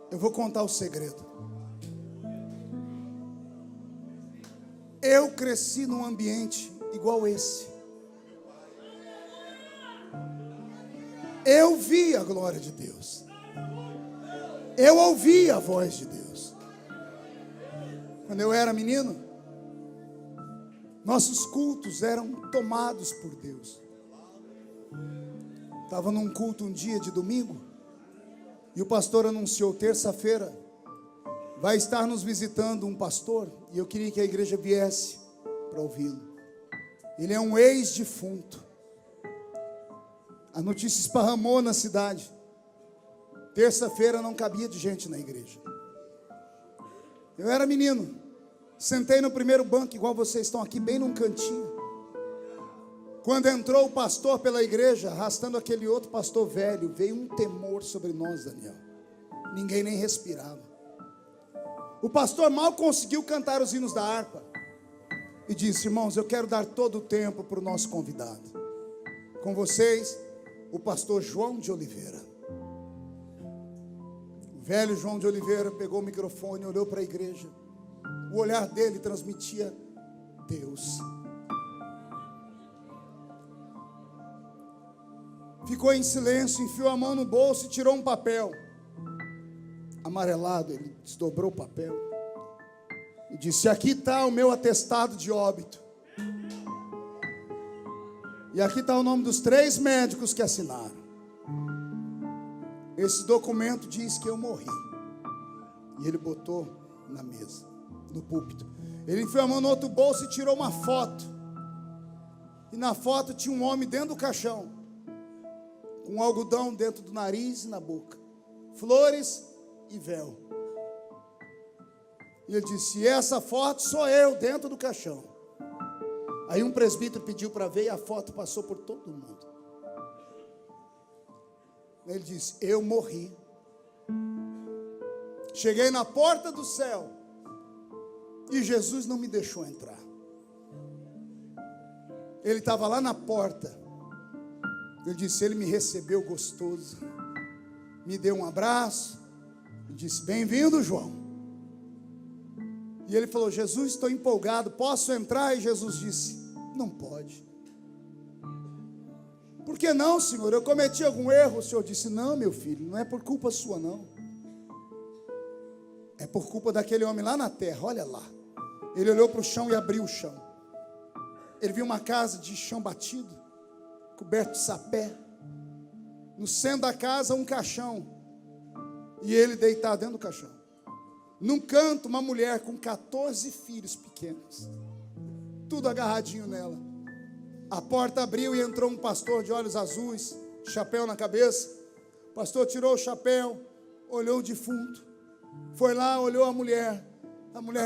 Eu vou contar o segredo. Eu cresci num ambiente igual esse. Eu vi a glória de Deus. Eu ouvi a voz de Deus. Quando eu era menino, nossos cultos eram tomados por Deus. Estava num culto um dia de domingo, e o pastor anunciou: terça-feira vai estar nos visitando um pastor, e eu queria que a igreja viesse para ouvi-lo. Ele é um ex-defunto. A notícia esparramou na cidade. Terça-feira não cabia de gente na igreja. Eu era menino, sentei no primeiro banco, igual vocês estão aqui, bem num cantinho. Quando entrou o pastor pela igreja, arrastando aquele outro pastor velho, veio um temor sobre nós, Daniel. Ninguém nem respirava. O pastor mal conseguiu cantar os hinos da harpa e disse: irmãos, eu quero dar todo o tempo para o nosso convidado. Com vocês, o pastor João de Oliveira. O velho João de Oliveira pegou o microfone, olhou para a igreja. O olhar dele transmitia Deus. Ficou em silêncio, enfiou a mão no bolso e tirou um papel amarelado. Ele desdobrou o papel e disse: aqui está o meu atestado de óbito, e aqui está o nome dos 3 médicos que assinaram. Esse documento diz que eu morri. E ele botou na mesa, no púlpito. Ele enfiou a mão no outro bolso e tirou uma foto, e na foto tinha um homem dentro do caixão, com algodão dentro do nariz e na boca, flores e véu. E ele disse: essa foto sou eu dentro do caixão. Aí um presbítero pediu para ver, e a foto passou por todo mundo. Ele disse: eu morri. Cheguei na porta do céu e Jesus não me deixou entrar. Ele estava lá na porta. Ele disse: ele me recebeu gostoso, me deu um abraço e disse: bem-vindo, João. E ele falou: Jesus, estou empolgado, posso entrar? E Jesus disse: não pode. Por que não, Senhor? Eu cometi algum erro? O Senhor disse: não, meu filho, não é por culpa sua, não. É por culpa daquele homem lá na terra. Olha lá. Ele olhou para o chão e abriu o chão. Ele viu uma casa de chão batido, coberto de sapé. No centro da casa, um caixão, e ele deitado dentro do caixão. Num canto, uma mulher com 14 filhos pequenos, tudo agarradinho nela. A porta abriu e entrou um pastor de olhos azuis, chapéu na cabeça. O pastor tirou o chapéu, olhou o defunto, foi lá, olhou a mulher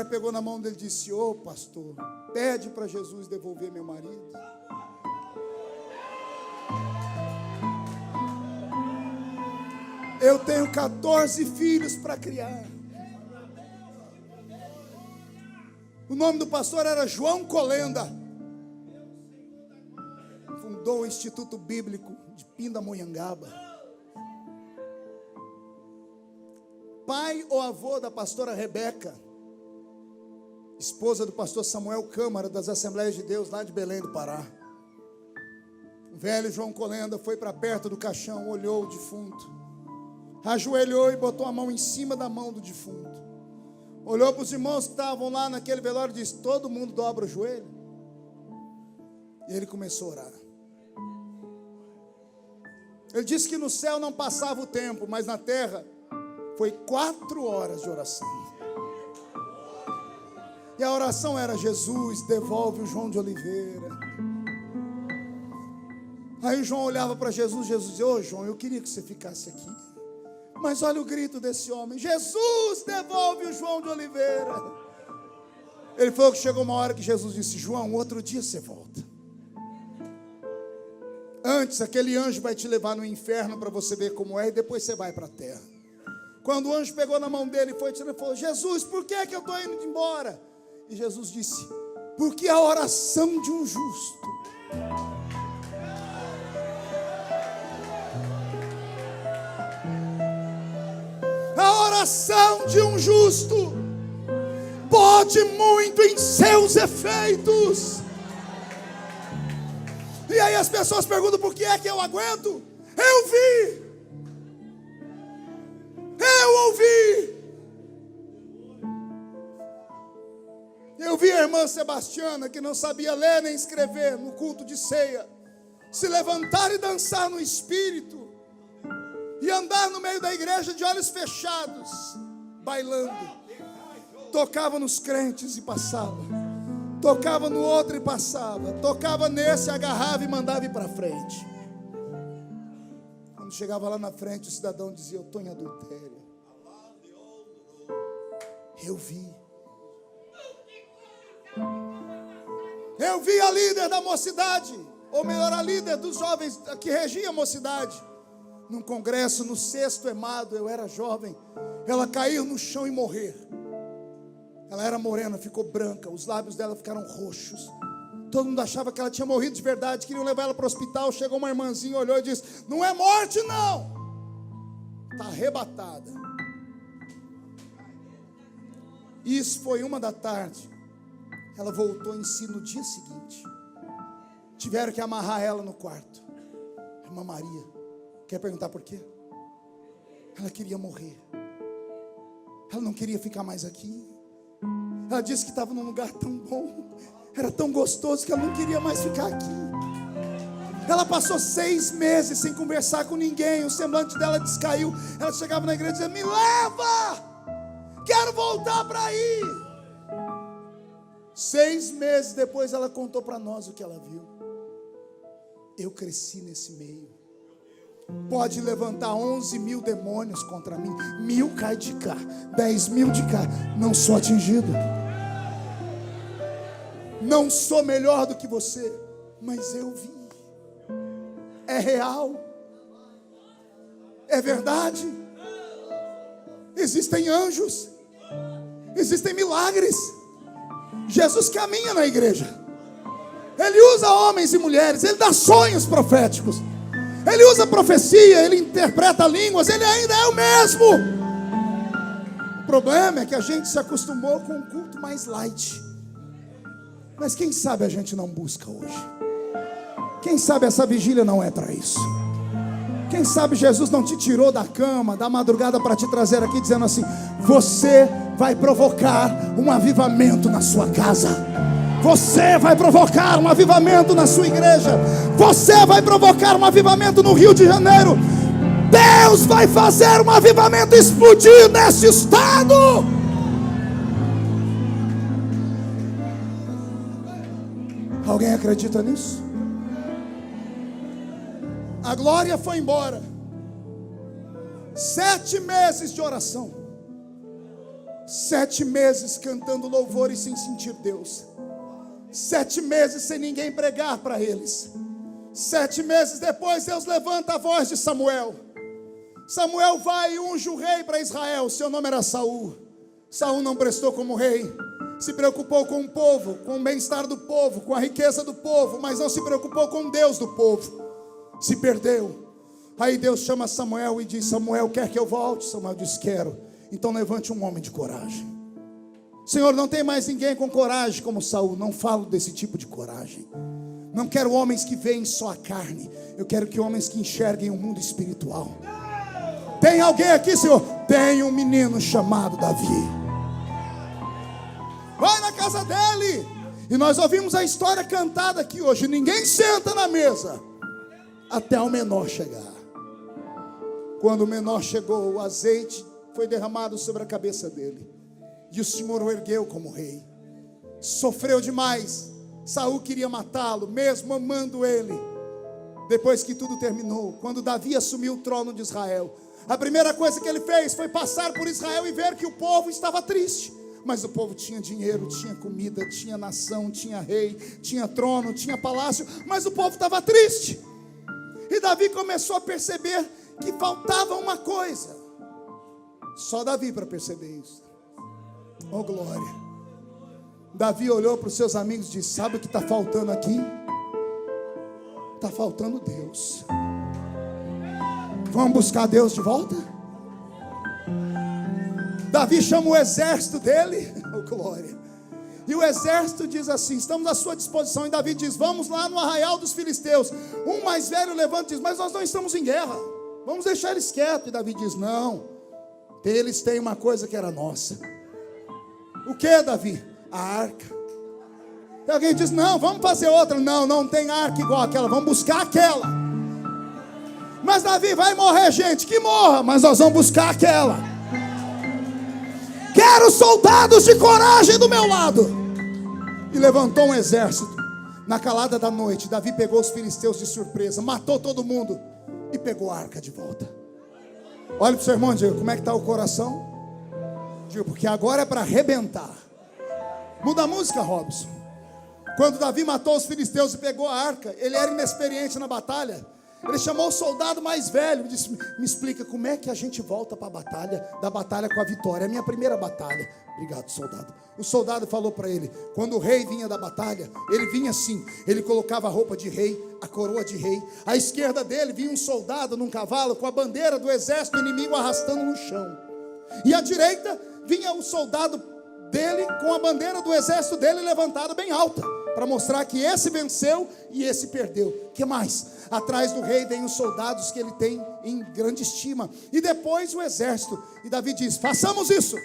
pegou na mão dele e disse: ô pastor, pede para Jesus devolver meu marido. Eu tenho 14 filhos para criar. O nome do pastor era João Colenda. Fundou o Instituto Bíblico de Pindamonhangaba. Pai ou avô da pastora Rebeca, esposa do pastor Samuel Câmara, das Assembleias de Deus, lá de Belém do Pará. O velho João Colenda foi para perto do caixão, olhou o defunto, ajoelhou e botou a mão em cima da mão do defunto. Olhou para os irmãos que estavam lá naquele velório e disse: todo mundo dobra o joelho. E ele começou a orar. Ele disse que no céu não passava o tempo, mas na terra foi 4 horas de oração. E a oração era: Jesus, devolve o João de Oliveira. Aí o João olhava para Jesus, Jesus dizia: ô João, eu queria que você ficasse aqui. Mas olha o grito desse homem: Jesus, devolve o João de Oliveira. Ele falou que chegou uma hora que Jesus disse: João, outro dia você volta. Antes, aquele anjo vai te levar no inferno para você ver como é, e depois você vai para a terra. Quando o anjo pegou na mão dele e foi tirando, ele falou: Jesus, por que é que eu estou indo embora? E Jesus disse: porque a oração de um justo pode muito em seus efeitos. E aí as pessoas perguntam: por que é que eu aguento? Eu vi a irmã Sebastiana, que não sabia ler nem escrever, no culto de ceia, se levantar e dançar no espírito, e andar no meio da igreja de olhos fechados, bailando. Tocava nos crentes e passava, tocava no outro e passava, tocava nesse, agarrava e mandava ir para frente. Quando chegava lá na frente, o cidadão dizia: eu estou em adultério. Eu vi a líder da mocidade, ou melhor, a líder dos jovens que regia a mocidade, num congresso no 6º EMADO. Eu era jovem, ela caiu no chão e morrer. Ela era morena, ficou branca, os lábios dela ficaram roxos. Todo mundo achava que ela tinha morrido de verdade, queriam levar ela para o hospital. Chegou uma irmãzinha, olhou e disse: não é morte não, está arrebatada. Isso foi 1h da tarde. Ela voltou em si no dia seguinte. Tiveram que amarrar ela no quarto. Irmã Maria, quer perguntar por quê? Ela queria morrer. Ela não queria ficar mais aqui. Ela disse que estava num lugar tão bom, era tão gostoso, que ela não queria mais ficar aqui. Ela passou 6 meses sem conversar com ninguém. O semblante dela descaiu. Ela chegava na igreja e dizia: me leva, quero voltar para aí. 6 meses depois ela contou para nós o que ela viu. Eu cresci nesse meio. Pode levantar 11.000 demônios contra mim, 1.000 cai de cá, 10.000 de cá, não sou atingido. Não sou melhor do que você, mas eu vi. É real, é verdade. Existem anjos, existem milagres. Jesus caminha na igreja, Ele usa homens e mulheres, Ele dá sonhos proféticos, Ele usa profecia, Ele interpreta línguas, Ele ainda é o mesmo. O problema é que a gente se acostumou com um culto mais light. Mas quem sabe a gente não busca hoje? Quem sabe essa vigília não é para isso? Quem sabe Jesus não te tirou da cama, da madrugada, para te trazer aqui dizendo assim: você vai provocar um avivamento na sua casa, você vai provocar um avivamento na sua igreja, você vai provocar um avivamento no Rio de Janeiro. Deus vai fazer um avivamento explodir nesse estado. Alguém acredita nisso? A glória foi embora. 7 meses de oração, 7 meses cantando louvores sem sentir Deus, 7 meses sem ninguém pregar para eles. 7 meses depois, Deus levanta a voz de Samuel. Samuel vai e unge o rei para Israel. Seu nome era Saul. Saul não prestou como rei, se preocupou com o povo, com o bem-estar do povo, com a riqueza do povo, mas não se preocupou com Deus do povo. Se perdeu. Aí Deus chama Samuel e diz: Samuel, quer que eu volte? Samuel diz: quero. Então levante um homem de coragem. Senhor, não tem mais ninguém com coragem como Saul. Não falo desse tipo de coragem. Não quero homens que veem só a carne. Eu quero que homens que enxerguem o mundo espiritual. Tem alguém aqui, Senhor? Tem um menino chamado Davi. Vai na casa dele. E nós ouvimos a história cantada aqui hoje. Ninguém senta na mesa até o menor chegar. Quando o menor chegou, o azeite foi derramado sobre a cabeça dele, e o Senhor o ergueu como rei. Sofreu demais. Saul queria matá-lo, mesmo amando ele. Depois que tudo terminou, quando Davi assumiu o trono de Israel, a primeira coisa que ele fez foi passar por Israel e ver que o povo estava triste. Mas o povo tinha dinheiro, tinha comida, tinha nação, tinha rei, tinha trono, tinha palácio, mas o povo estava triste. E Davi começou a perceber que faltava uma coisa. Só Davi para perceber isso. Oh glória. Davi olhou para os seus amigos e disse: sabe o que está faltando aqui? Está faltando Deus. Vamos buscar Deus de volta? Davi chama o exército dele. Oh glória. E o exército diz assim: estamos à sua disposição. E Davi diz: vamos lá no arraial dos filisteus. Um mais velho levanta e diz: mas nós não estamos em guerra, vamos deixar eles quietos. E Davi diz: não, eles têm uma coisa que era nossa. O que, Davi? A arca. E alguém diz: não, vamos fazer outra. Não, não tem arca igual aquela, vamos buscar aquela. Mas Davi, vai morrer gente, que morra, mas nós vamos buscar aquela. Quero soldados de coragem do meu lado. E levantou um exército. Na calada da noite, Davi pegou os filisteus de surpresa, matou todo mundo e pegou a arca de volta. Olha para o seu irmão e diga: como é que está o coração? Diga: porque agora é para arrebentar. Muda a música, Robson. Quando Davi matou os filisteus e pegou a arca, ele era inexperiente na batalha. Ele chamou o soldado mais velho e disse: me explica como é que a gente volta para a batalha, da batalha com a vitória. É a minha primeira batalha. Obrigado, soldado. O soldado falou para ele: quando o rei vinha da batalha, ele vinha assim, ele colocava a roupa de rei, a coroa de rei. À esquerda dele vinha um soldado num cavalo com a bandeira do exército inimigo arrastando no chão. E à direita vinha o soldado dele com a bandeira do exército dele levantada bem alta, para mostrar que esse venceu e esse perdeu. O que mais? Atrás do rei vem os soldados que ele tem em grande estima, e depois o exército. E Davi diz: façamos isso.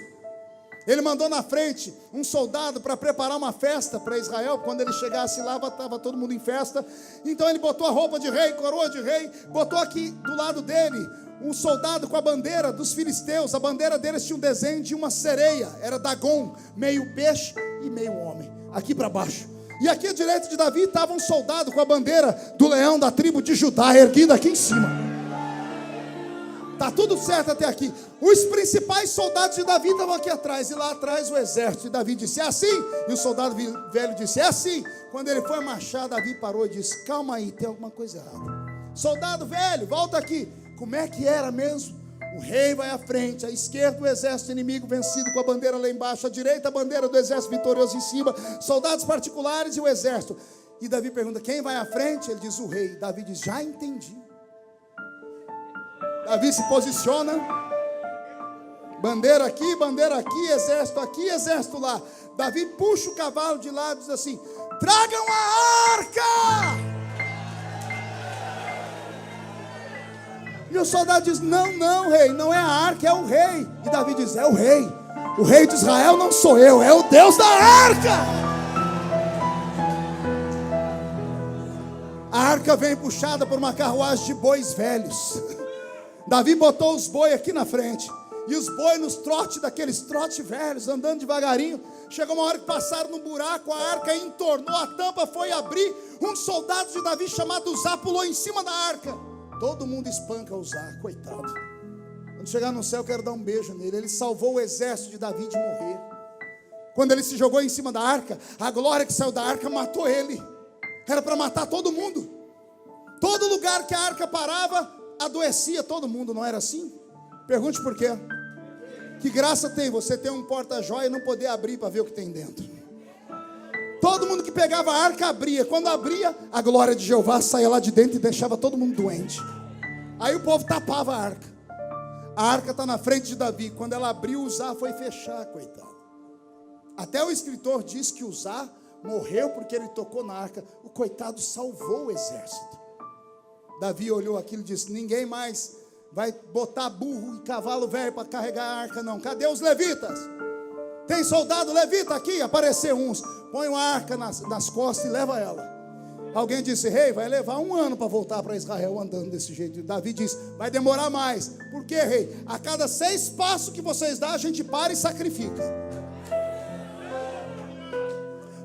Ele mandou na frente um soldado para preparar uma festa para Israel. Quando ele chegasse lá, estava todo mundo em festa. Então ele botou a roupa de rei, coroa de rei, botou aqui do lado dele um soldado com a bandeira dos filisteus. A bandeira deles tinha um desenho de uma sereia, era Dagon, meio peixe e meio homem, aqui para baixo. E aqui à direita de Davi estava um soldado com a bandeira do leão da tribo de Judá, erguida aqui em cima. Está tudo certo até aqui. Os principais soldados de Davi estavam aqui atrás, e lá atrás o exército. E Davi disse: é assim? E o soldado velho disse: é assim. Quando ele foi marchar, Davi parou e disse: calma aí, tem alguma coisa errada. Soldado velho, volta aqui. Como é que era mesmo? O rei vai à frente, à esquerda o exército inimigo vencido com a bandeira lá embaixo, à direita a bandeira do exército vitorioso em cima, soldados particulares e o exército. E Davi pergunta: quem vai à frente? Ele diz: o rei. Davi diz: já entendi. Davi se posiciona, bandeira aqui, exército lá. Davi puxa o cavalo de lado e diz assim: tragam a arca. E o soldado diz: não, rei, não é a arca, é o rei. E Davi diz: é o rei. O rei de Israel não sou eu, é o Deus da arca. A arca vem puxada por uma carruagem de bois velhos. Davi botou os bois aqui na frente, e os bois nos trotes, daqueles trotes velhos, andando devagarinho. Chegou uma hora que passaram no buraco, a arca entornou, a tampa foi abrir. Um soldado de Davi chamado Uzá pulou em cima da arca. Todo mundo espanca Uzá, coitado. Quando chegar no céu, eu quero dar um beijo nele. Ele salvou o exército de Davi de morrer. Quando ele se jogou em cima da arca, a glória que saiu da arca matou ele. Era para matar todo mundo. Todo lugar que a arca parava, adoecia todo mundo, não era assim? Pergunte por quê. Que graça tem você ter um porta-joia e não poder abrir para ver o que tem dentro? Todo mundo que pegava a arca abria. Quando abria, a glória de Jeová saía lá de dentro e deixava todo mundo doente. Aí o povo tapava a arca. A arca está na frente de Davi. Quando ela abriu, Uzá foi fechar, coitado. Até o escritor diz que Uzá morreu porque ele tocou na arca. O coitado salvou o exército. Davi olhou aquilo e disse: ninguém mais vai botar burro e cavalo velho para carregar a arca, não. Cadê os levitas? Tem soldado levita aqui? Apareceu uns. Põe uma arca nas costas e leva ela. Alguém disse: rei, vai levar 1 ano para voltar para Israel andando desse jeito. Davi disse: vai demorar mais. Por quê, rei? A cada 6 passos que vocês dão, a gente para e sacrifica.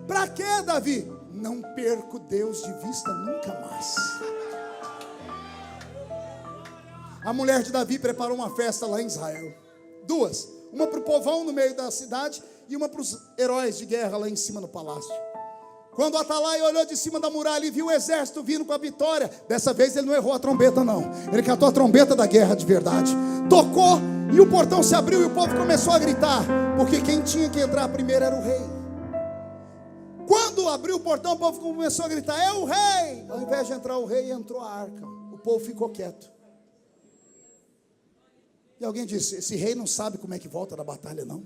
Para quê, Davi? Não perco Deus de vista nunca mais. A mulher de Davi preparou uma festa lá em Israel. 2. Uma para o povão no meio da cidade e uma para os heróis de guerra lá em cima no palácio. Quando o Atalaia olhou de cima da muralha e viu o exército vindo com a vitória, dessa vez ele não errou a trombeta não. Ele catou a trombeta da guerra de verdade. Tocou e o portão se abriu e o povo começou a gritar, porque quem tinha que entrar primeiro era o rei. Quando abriu o portão, o povo começou a gritar: é o rei! Ao invés de entrar o rei, entrou a arca. O povo ficou quieto. E alguém disse: esse rei não sabe como é que volta da batalha, não.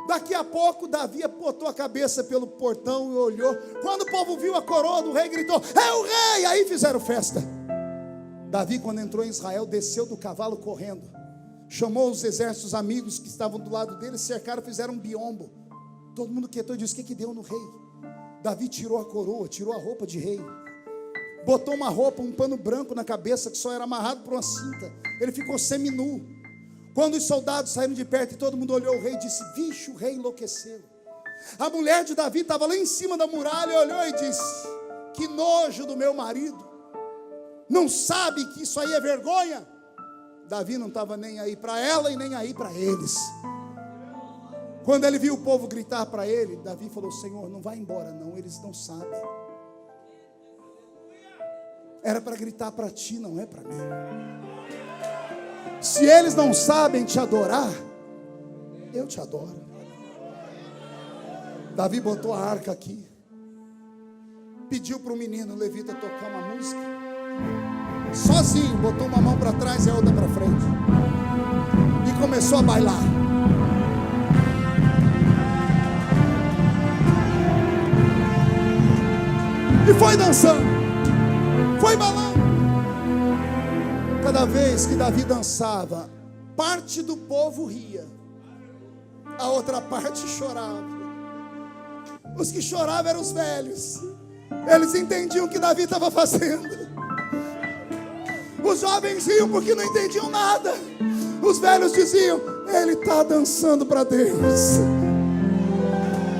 Daqui a pouco, Davi botou a cabeça pelo portão e olhou. Quando o povo viu a coroa do rei, gritou: é o rei! Aí fizeram festa. Davi, quando entrou em Israel, desceu do cavalo correndo. Chamou os exércitos amigos que estavam do lado dele, cercaram, fizeram um biombo. Todo mundo quietou e disse: o que deu no rei? Davi tirou a coroa, tirou a roupa de rei, botou uma roupa, um pano branco na cabeça que só era amarrado por uma cinta. Ele ficou seminu. Quando os soldados saíram de perto e todo mundo olhou o rei, disse: vixe, o rei enlouqueceu. A mulher de Davi estava lá em cima da muralha, olhou e disse: que nojo do meu marido. Não sabe que isso aí é vergonha? Davi não estava nem aí para ela e nem aí para eles. Quando ele viu o povo gritar para ele, Davi falou: Senhor, não vai embora não, eles não sabem. Era para gritar para ti, não é para mim. Se eles não sabem te adorar, eu te adoro. Davi botou a arca aqui, pediu para o menino levita tocar uma música, sozinho, botou uma mão para trás e a outra para frente, e começou a bailar. E foi dançando, foi balando. Cada vez que Davi dançava, parte do povo ria, a outra parte chorava. Os que choravam eram os velhos. Eles entendiam o que Davi estava fazendo. Os jovens riam porque não entendiam nada. Os velhos diziam: ele está dançando para Deus.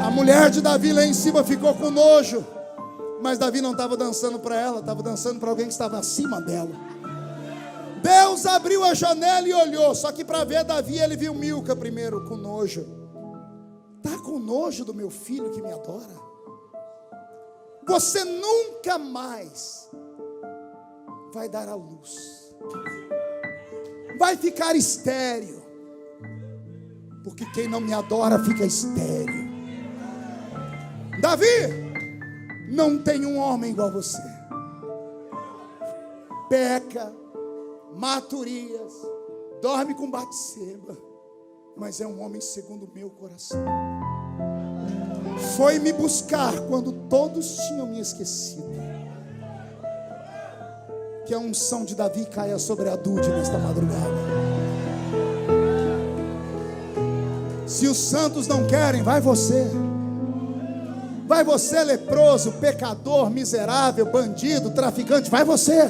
A mulher de Davi lá em cima ficou com nojo, mas Davi não estava dançando para ela, estava dançando para alguém que estava acima dela. Deus abriu a janela e olhou. Só que para ver Davi, ele viu Milca primeiro com nojo. Está com nojo do meu filho que me adora? Você nunca mais vai dar à luz, vai ficar estéril, porque quem não me adora fica estéril. Davi, não tem um homem igual você. Peca, mata Urias, dorme com Batseba, mas é um homem segundo o meu coração. Foi me buscar quando todos tinham me esquecido. Que a unção de Davi caia sobre a Dude nesta madrugada. Se os santos não querem, vai você. Vai você, leproso, pecador, miserável, bandido, traficante, vai você.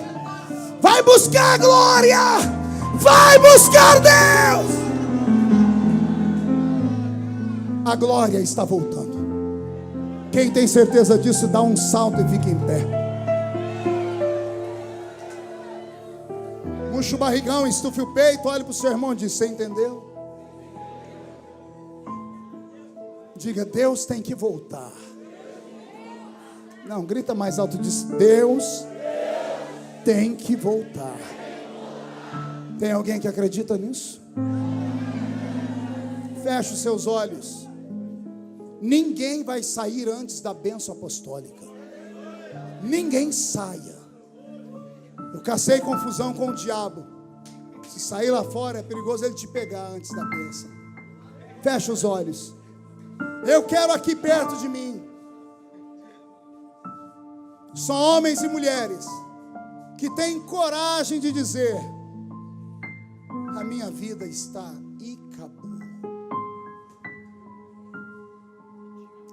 Vai buscar a glória. Vai buscar Deus. A glória está voltando. Quem tem certeza disso, dá um salto e fica em pé. Puxa o barrigão, estufe o peito, olhe para o seu irmão e diz: você entendeu? Diga: Deus tem que voltar. Não, grita mais alto, diz: Deus tem que voltar. Tem alguém que acredita nisso? Feche os seus olhos. Ninguém vai sair antes da bênção apostólica. Ninguém saia. Eu cacei confusão com o diabo. Se sair lá fora é perigoso ele te pegar antes da bênção. Feche os olhos. Eu quero aqui perto de mim só homens e mulheres que têm coragem de dizer: a minha vida está e acabou.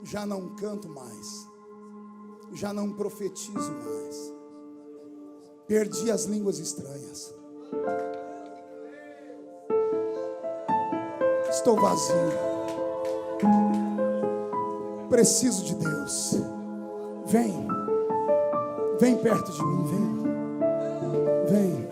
Já não canto mais, já não profetizo mais, perdi as línguas estranhas, estou vazio, preciso de Deus. Vem, vem perto de mim, vem, vem.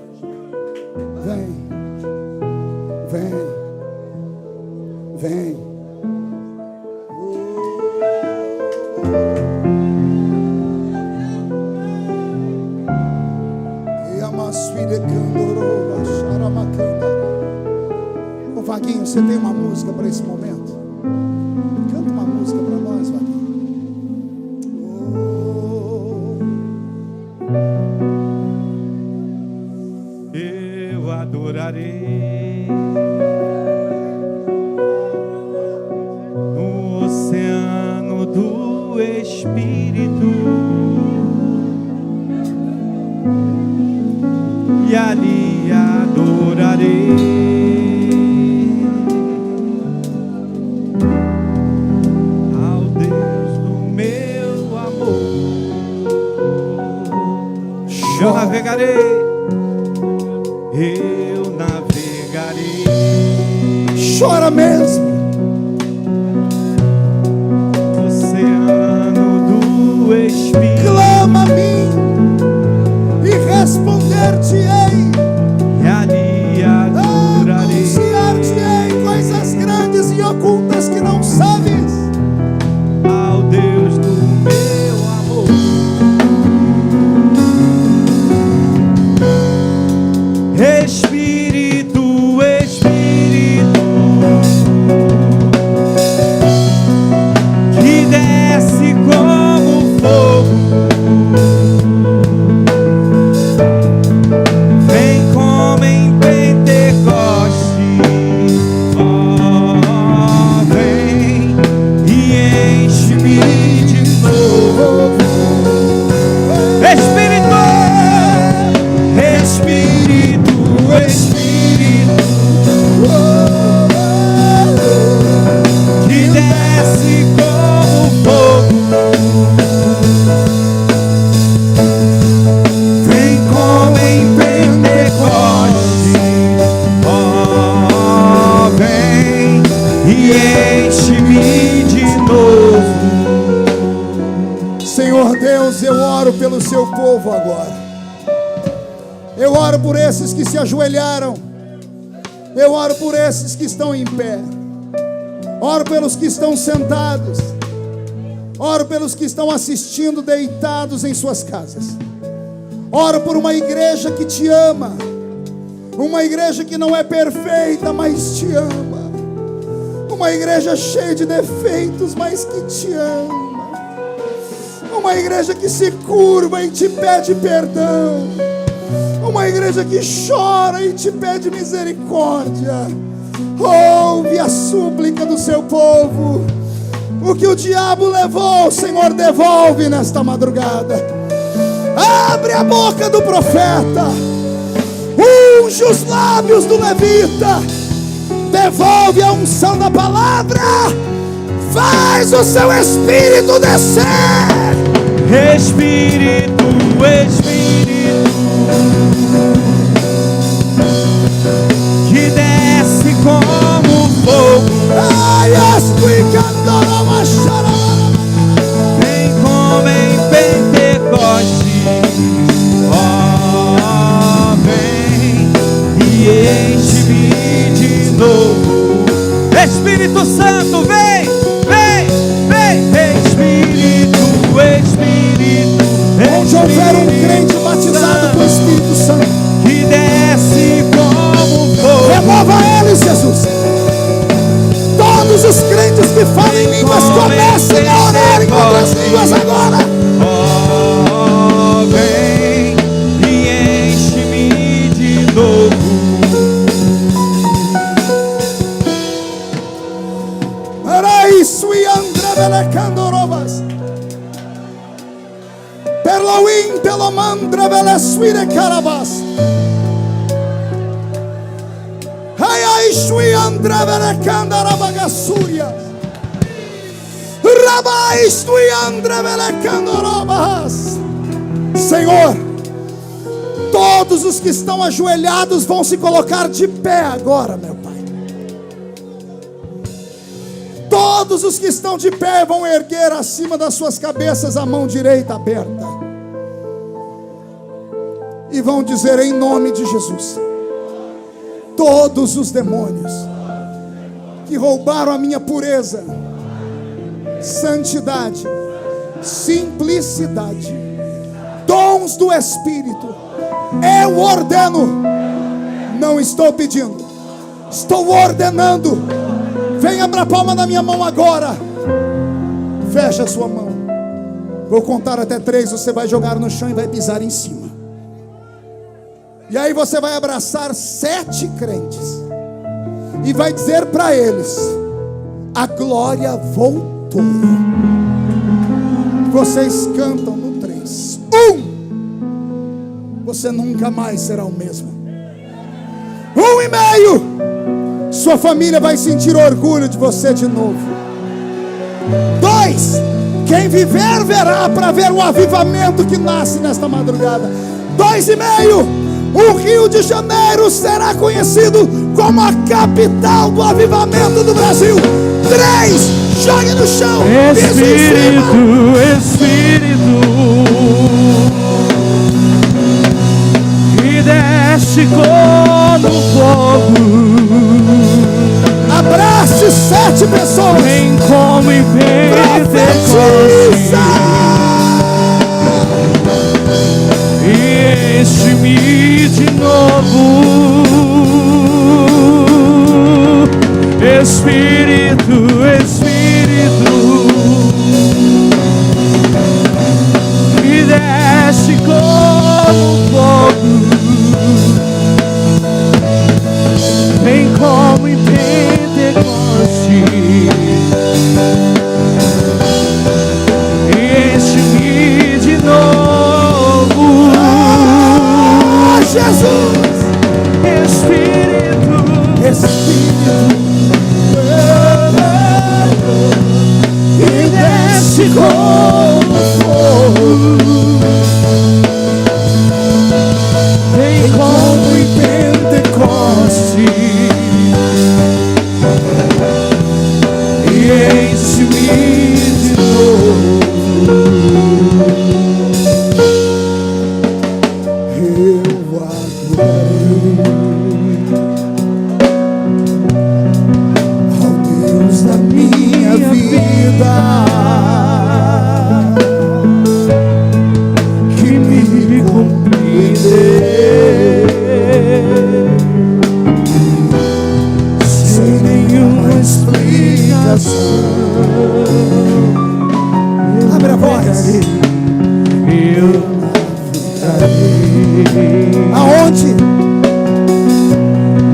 Ô Vaguinho, você tem uma música para esse momento? Canta uma música para nós, Vaguinho. Eu adorarei no oceano do Espírito, e ali adorarei ao Deus do meu amor. Eu navegarei, eu navegarei. Chora mesmo. Oceano do Espírito, Clama a mim e responder-te-ei. e ali adorarei Anunciar-te-ei coisas grandes e ocultas que não sabes. ao Deus do meu amor. Espírito, Espírito, que desce como fogo, vem como em Pentecoste, oh, vem e enche-me de novo. Espírito, Espírito, Espírito, que desce como fogo, vem como em Pentecoste, oh, vem e enche-me de novo. Senhor Deus, eu oro pelo seu povo agora. Eu oro por esses que se ajoelharam. Eu oro por esses que estão em pé. Oro pelos que estão sentados. Oro pelos que estão assistindo deitados em suas casas. Oro por uma igreja que te ama. Uma igreja que não é perfeita, mas te ama. Uma igreja cheia de defeitos, mas que te ama. Uma igreja que se curva e te pede perdão. Uma igreja que chora e te pede misericórdia. Ouve a súplica do seu povo. O que o diabo levou, o Senhor devolve nesta madrugada. Abre a boca do profeta, unge os lábios do levita, devolve a unção da palavra, faz o seu espírito descer. Espírito, Espírito, que desce como fogo, Ai, vem como em Pentecoste, oh, vem Espírito Santo, vem, vem, vem. Espírito, Espírito, Onde houver um crente batizado com o Espírito Santo, que desce como fogo. remova eles, Jesus. Todos os crentes que falam em línguas, comecem a orar em outras línguas agora. Oh, vem e enche-me de novo. Sui andrebele candorobas. Perloin telomandrebele suire carabas. Ai sui andrebele candarabagasuria. Rabai sui andrebele candorobas. Senhor, todos os que estão ajoelhados vão se colocar de pé agora, meu Pai. Todos os que estão de pé vão erguer acima das suas cabeças a mão direita aberta e vão dizer em nome de Jesus: todos os demônios que roubaram a minha pureza, santidade, simplicidade, dons do Espírito, eu ordeno, não estou pedindo, estou ordenando. Venha para a palma da minha mão agora. Fecha a sua mão. Vou contar até 3. Você vai jogar no chão e vai pisar em cima. E aí você vai abraçar 7 crentes e vai dizer para eles: a glória voltou. Vocês cantam no 3. 1. Você nunca mais será o mesmo. 1,5. Sua família vai sentir orgulho de você de novo. 2. Quem viver verá para ver o avivamento que nasce nesta madrugada. 2,5. O Rio de Janeiro será conhecido como a capital do avivamento do Brasil. 3. Jogue no chão. Espírito, Espírito, que desce como fogo. Abrace 7 pessoas. Vem como em Profetiza. E enche-me de novo. Espírito, Espírito, que desce como fogo. Vem como em Pentecoste e enche-me de novo. Jesus. Espírito, Espírito, que desce como fogo. Vem como em Pentecoste e enche-me de novo. eu adorei ao Deus da minha vida, que me compreendeu sem nenhuma explicação. Abre a voz. Eu Aonde?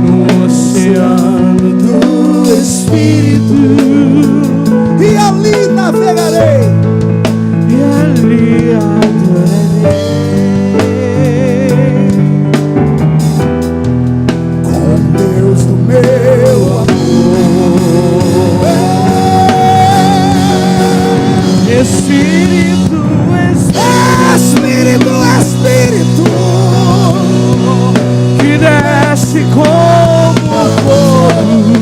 no oceano do Espírito, E ali navegarei. e ali adorarei Com Deus do meu amor. Espírito, Espírito, Espírito, que desce como fogo.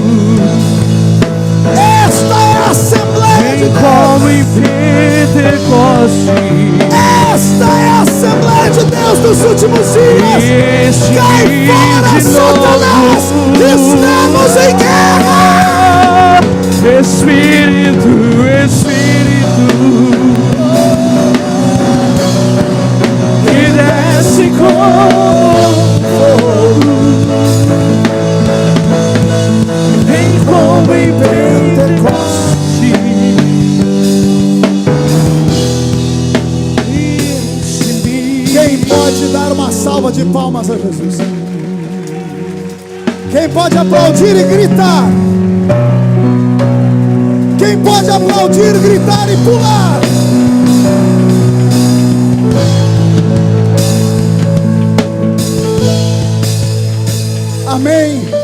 pode dar uma salva de palmas a Jesus? Quem pode aplaudir e gritar? Quem pode aplaudir, gritar e pular? Amém.